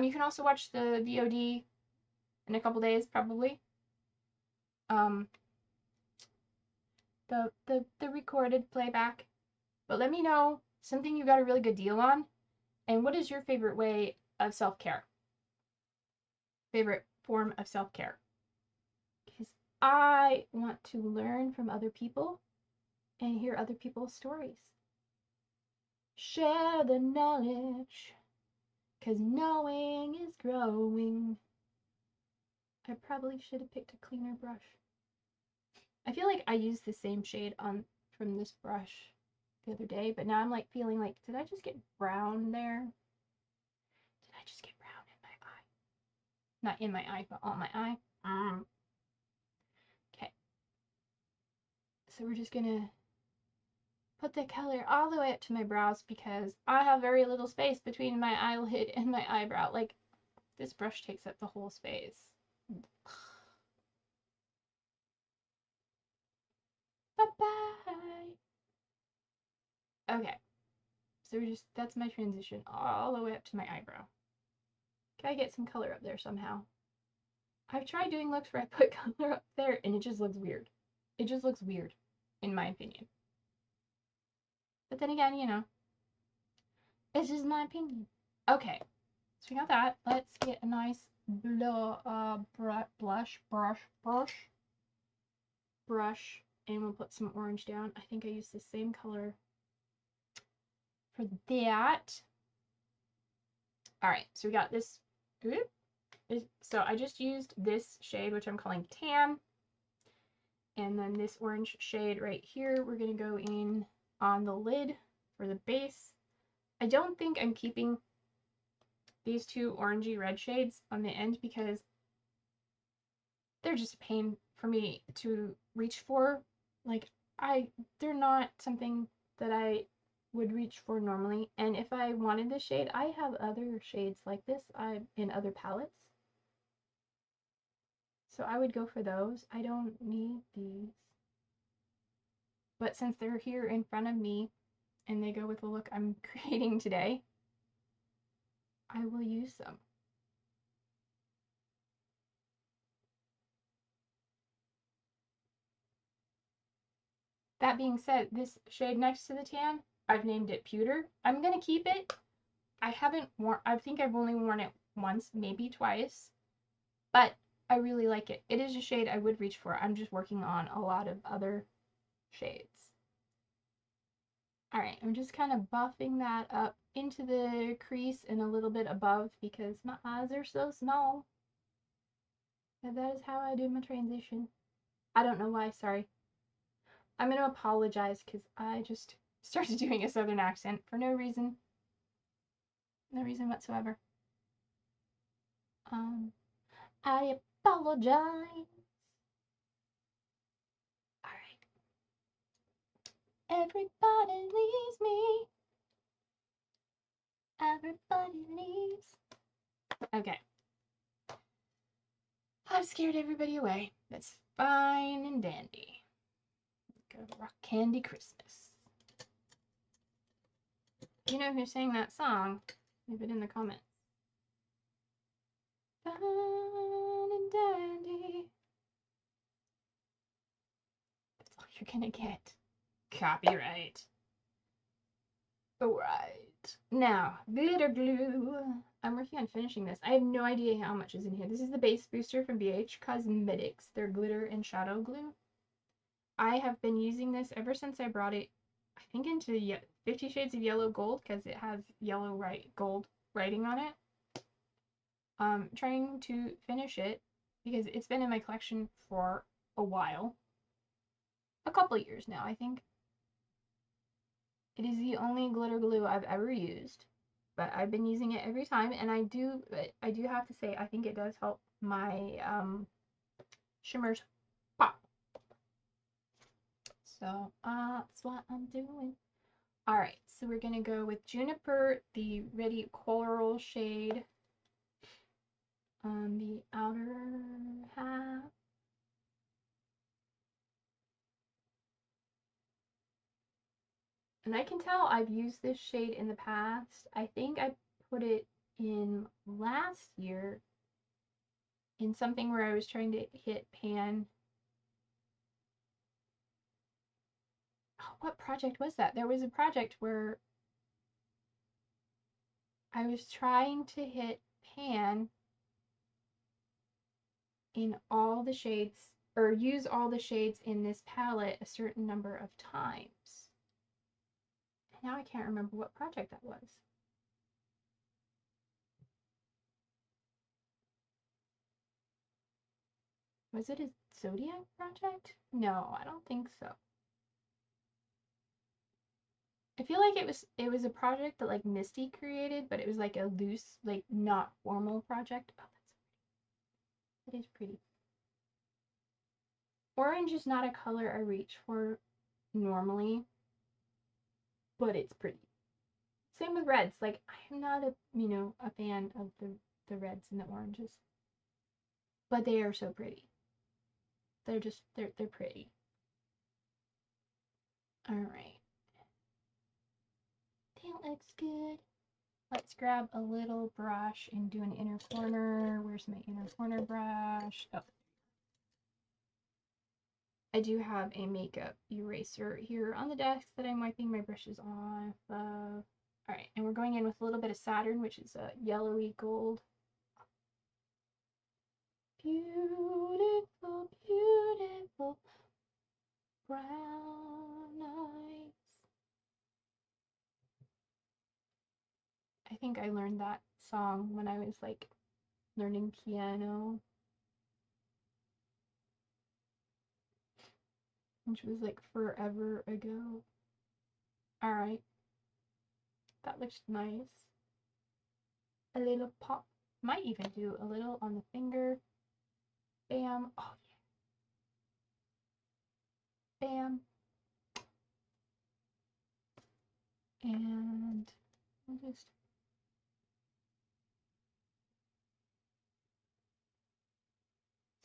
You can also watch the VOD in a couple days, probably. The recorded playback. But let me know something you got a really good deal on, and what is your favorite way of self-care? Favorite form of self-care? Because I want to learn from other people and hear other people's stories. Share the knowledge, because knowing is growing. I probably should have picked a cleaner brush. I feel like I used the same shade from this brush the other day, but now I'm like feeling like, did I just get brown there? Did I just get brown in my eye? Not in my eye, but on my eye. Okay. So we're just gonna put the color all the way up to my brows because I have very little space between my eyelid and my eyebrow. Like, this brush takes up the whole space. Bye-bye. Okay. So that's my transition all the way up to my eyebrow. Gotta get some color up there somehow. I've tried doing looks where I put color up there and it just looks weird. It just looks weird, in my opinion. But then again, you know, it's just my opinion. Okay, so we got that. Let's get a nice brush, and we'll put some orange down. I think I used the same color for that. All right, so we got this. So I just used this shade, which I'm calling tan, and then this orange shade right here, we're gonna go in on the lid for the base. I don't think I'm keeping these two orangey red shades on the end because they're just a pain for me to reach for. Like, they're not something that I would reach for normally. And if I wanted this shade, I have other shades like this in other palettes. So I would go for those. I don't need these. But since they're here in front of me and they go with the look I'm creating today, I will use them. That being said, this shade next to the tan, I've named it Pewter. I'm going to keep it. I think I've only worn it once, maybe twice, but I really like it. It is a shade I would reach for. I'm just working on a lot of other shades. All right, I'm just kind of buffing that up into the crease and a little bit above because my eyes are so small. And that is how I do my transition. I don't know why, sorry. I'm going to apologize because I just started doing a southern accent for no reason. No reason whatsoever. I apologize. Alright. Everybody leaves me. Everybody leaves. Okay. I've scared everybody away. That's fine and dandy. Go to Rock Candy Christmas. You know who sang that song? Leave it in the comments. Fine and dandy. That's all you're gonna get. Copyright. Alright. Now, glitter glue. I'm working on finishing this. I have no idea how much is in here. This is the base booster from BH Cosmetics. Their glitter and shadow glue. I have been using this ever since I brought it, I think, into 50 Shades of Yellow Gold, because it has yellow gold writing on it. Trying to finish it because it's been in my collection for a while. A couple years now, I think. It is the only glitter glue I've ever used, but I've been using it every time, and I do have to say, I think it does help my shimmers pop. So that's what I'm doing. Alright, so we're gonna go with Juniper, the Ready Coral shade on the outer half. And I can tell I've used this shade in the past. I think I put it in last year in something where I was trying to hit pan. Oh, what project was that? There was a project where I was trying to hit pan in all the shades, or use all the shades in this palette a certain number of times. Now I can't remember what project that was. Was it a Zodiac project? No, I don't think so. I feel like it was a project that like Misty created, but it was like a loose, like not formal project. Oh, that is pretty. Orange is not a color I reach for normally, but it's pretty. Same with reds. Like, I'm not a fan of the reds and the oranges, but they are so pretty. They're pretty. All right. That looks good. Let's grab a little brush and do an inner corner. Where's my inner corner brush? Oh. I do have a makeup eraser here on the desk that I'm wiping my brushes off of. Alright, and we're going in with a little bit of Saturn, which is a yellowy gold. Beautiful, beautiful brown eyes. I think I learned that song when I was like learning piano, which was like forever ago. Alright, that looks nice. A little pop. Might even do a little on the finger. Bam. Oh, yeah. Bam. And I'll just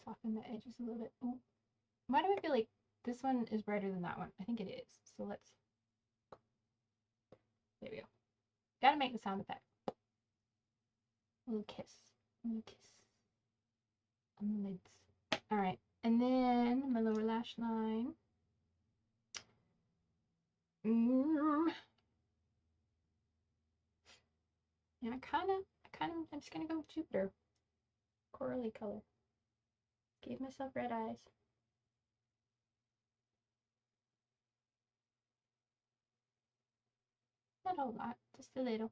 soften the edges a little bit. Ooh. Why do I feel like this one is brighter than that one? I think it is. So let's. There we go. Gotta make the sound effect. A little kiss. A little kiss on the lids. Alright. And then my lower lash line. And I'm just gonna go with Jupiter. Corally color. Gave myself red eyes. Not a lot, just a little.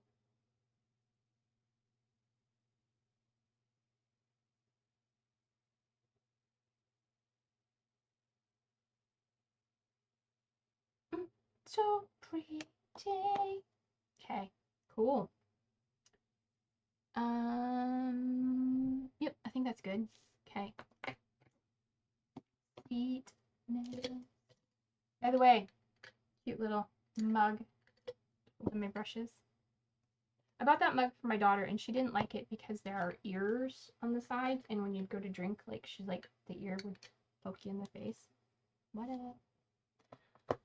So pretty. Okay, cool. Yep, I think that's good. Okay. Feet. By the way, cute little mug with my brushes. I bought that mug for my daughter, and she didn't like it because there are ears on the sides, and when you go to drink, like, she's like, the ear would poke you in the face. What up?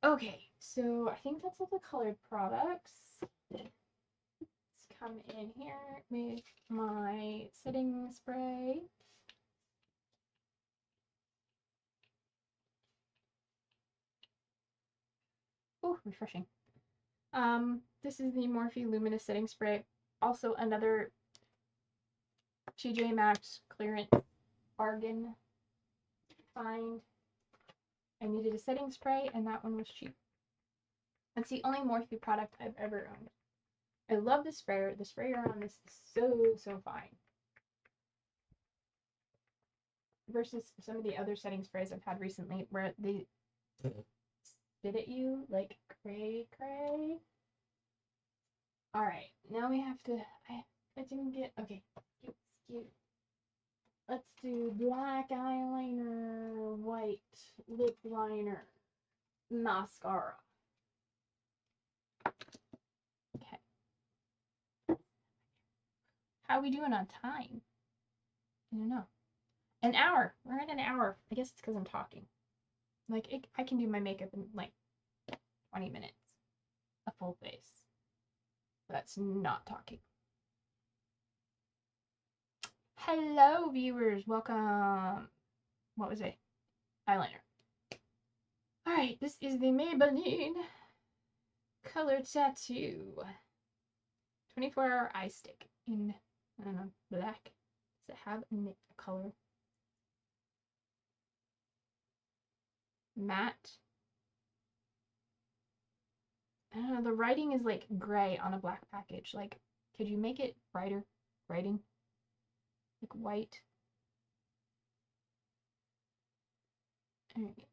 Okay, so I think that's all the colored products. Let's come in here with my setting spray. Oh, refreshing. This is the Morphe Luminous Setting Spray. Also another TJ Maxx clearance bargain find. I needed a setting spray, and that one was cheap. It's the only Morphe product I've ever owned. I love the sprayer. The sprayer on this is so fine. Versus some of the other setting sprays I've had recently where they spit at you like cray. Alright, now we have to, I didn't get, okay, cute. Let's do black eyeliner, white lip liner, mascara. Okay. How are we doing on time? I don't know. An hour. We're at an hour. I guess it's because I'm talking. Like, I can do my makeup in like 20 minutes. A full face. That's not talking. Hello, viewers. Welcome. What was it? Eyeliner. Alright, this is the Maybelline Color Tattoo 24-hour eye stick in, I don't know, black. Does it have a color? Matte. I don't know, the writing is like gray on a black package. Like, could you make it brighter writing? Like white. Alright.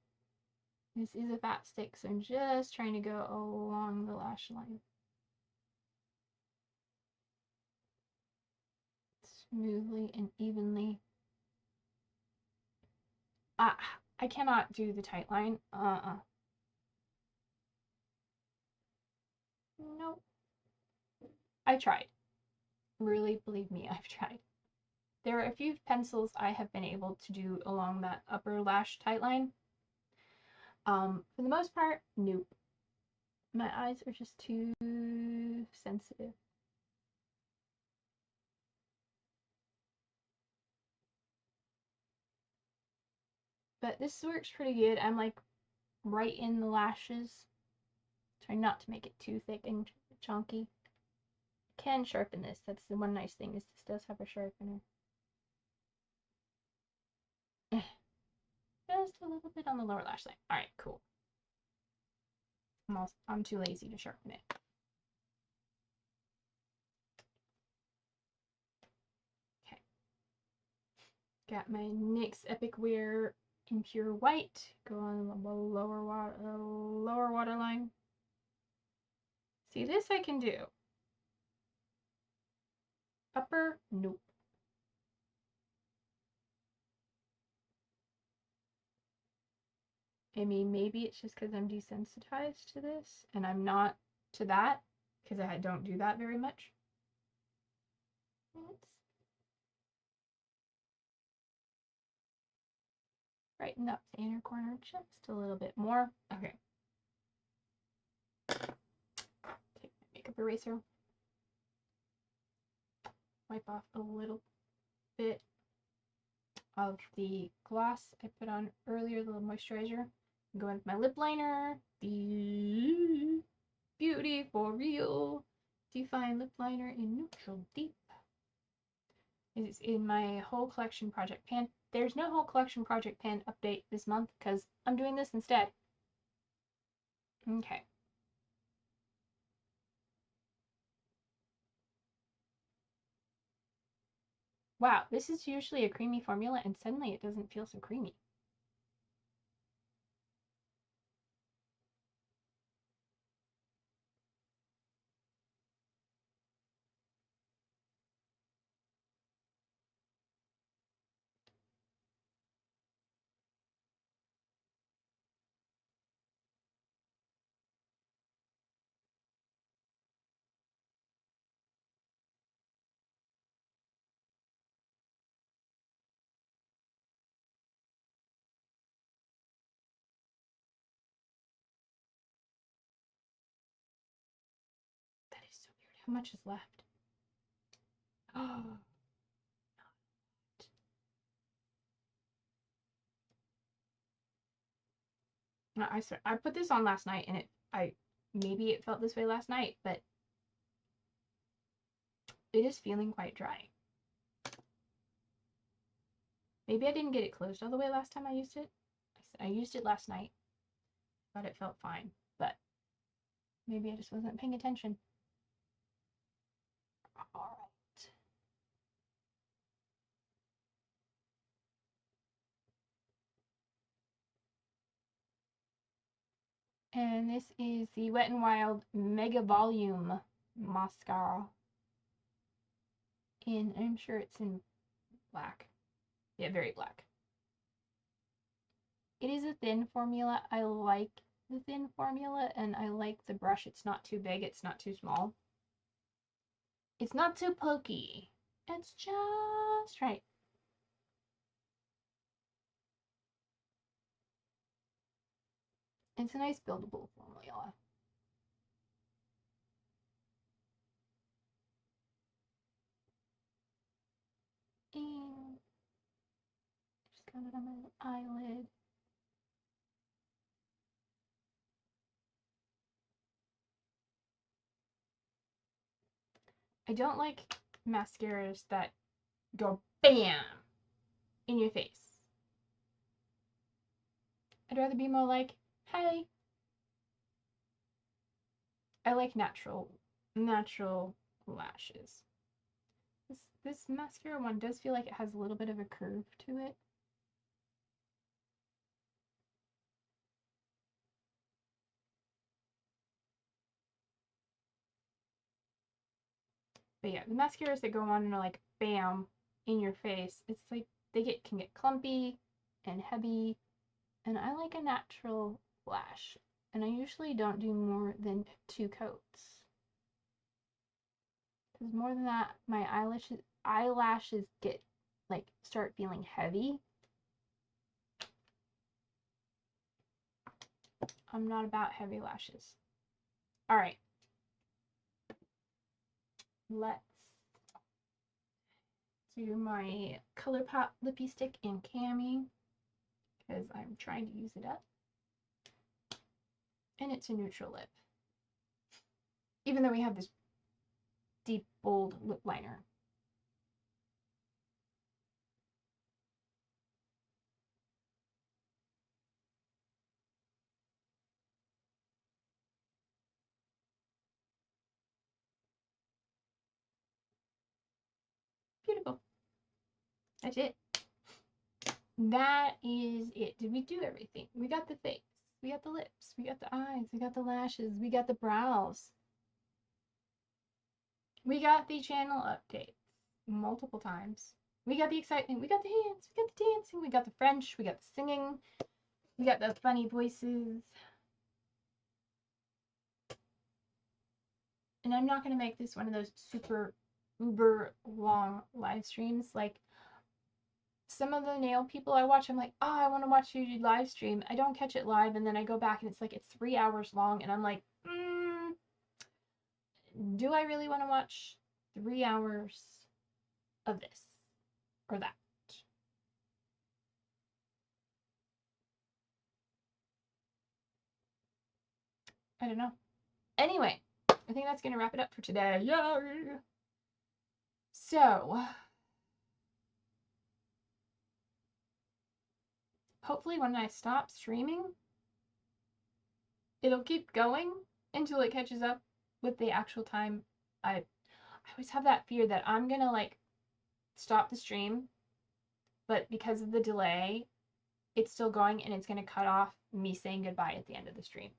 This is a fat stick, so I'm just trying to go along the lash line. Smoothly and evenly. I cannot do the tight line. Nope. I tried. Really, believe me, I've tried. There are a few pencils I have been able to do along that upper lash tight line. For the most part, nope. My eyes are just too sensitive. But this works pretty good. I'm like right in the lashes. Try not to make it too thick and chunky. Can sharpen this. That's the one nice thing, is this does have a sharpener. Just a little bit on the lower lash line. Alright, cool. I'm too lazy to sharpen it. Okay. Got my NYX Epic Wear in pure white. Go on the lower waterline. See, this I can do. Upper, nope. I mean, maybe it's just because I'm desensitized to this, and I'm not to that, because I don't do that very much. Let's brighten up the inner corner just a little bit more. Okay. Take my makeup eraser. Wipe off a little bit of the gloss I put on earlier, the little moisturizer. I'm going with my lip liner, the Beauty for Real Define Lip Liner in Neutral Deep. It's in my whole collection project pan. There's no whole collection project pan update this month because I'm doing this instead. Okay. Wow, this is usually a creamy formula and suddenly it doesn't feel so creamy. How much is left? Oh. I swear, I put this on last night, and maybe it felt this way last night, but it is feeling quite dry. Maybe I didn't get it closed all the way last time I used it. I used it last night. Thought it felt fine, but maybe I just wasn't paying attention. All right. And this is the Wet n Wild Mega Volume Mascara. I'm sure it's in black. Yeah, very black. It is a thin formula. I like the thin formula, and I like the brush. It's not too big, it's not too small. It's not too pokey. It's just right. It's a nice buildable formula. And just got it on my eyelid. I don't like mascaras that go BAM in your face. I'd rather be more like, hey. I like natural lashes. This mascara one does feel like it has a little bit of a curve to it. But yeah, the mascaras that go on and are like bam in your face, it's like they can get clumpy and heavy, and I like a natural lash, and I usually don't do more than 2 coats, because more than that my eyelashes get like start feeling heavy. I'm not about heavy lashes. All right, let's do my ColourPop lippy stick in Cami, because I'm trying to use it up. And it's a neutral lip. Even though we have this deep, bold lip liner. Beautiful. That's it. That is it. Did we do everything? We got the face. We got the lips. We got the eyes. We got the lashes. We got the brows. We got the channel updates multiple times. We got the excitement. We got the hands. We got the dancing. We got the French. We got the singing. We got the funny voices. And I'm not going to make this one of those super uber long live streams. Like some of the nail people I watch, I'm like, oh, I want to watch you live stream. I don't catch it live, and then I go back and it's 3 hours long, and I'm like, do I really want to watch 3 hours of this or that? I don't know. Anyway, I think that's going to wrap it up for today. Yeah. So, hopefully when I stop streaming, it'll keep going until it catches up with the actual time. I always have that fear that I'm going to like stop the stream, but because of the delay, it's still going and it's going to cut off me saying goodbye at the end of the stream.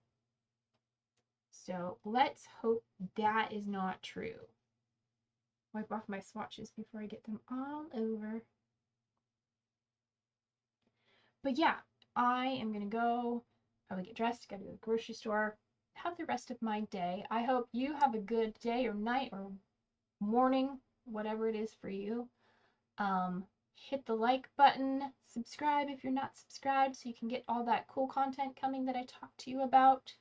So let's hope that is not true. Wipe off my swatches before I get them all over. But yeah, I am going to go. I will get dressed, go to the grocery store, have the rest of my day. I hope you have a good day or night or morning, whatever it is for you. Hit the like button, subscribe if you're not subscribed so you can get all that cool content coming that I talked to you about.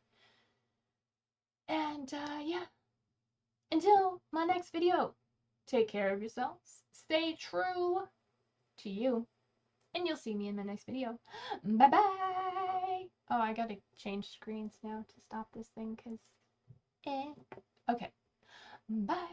And yeah, until my next video, take care of yourselves, stay true to you, and you'll see me in my next video. Bye bye. Oh, I gotta change screens now to stop this thing, because okay, bye.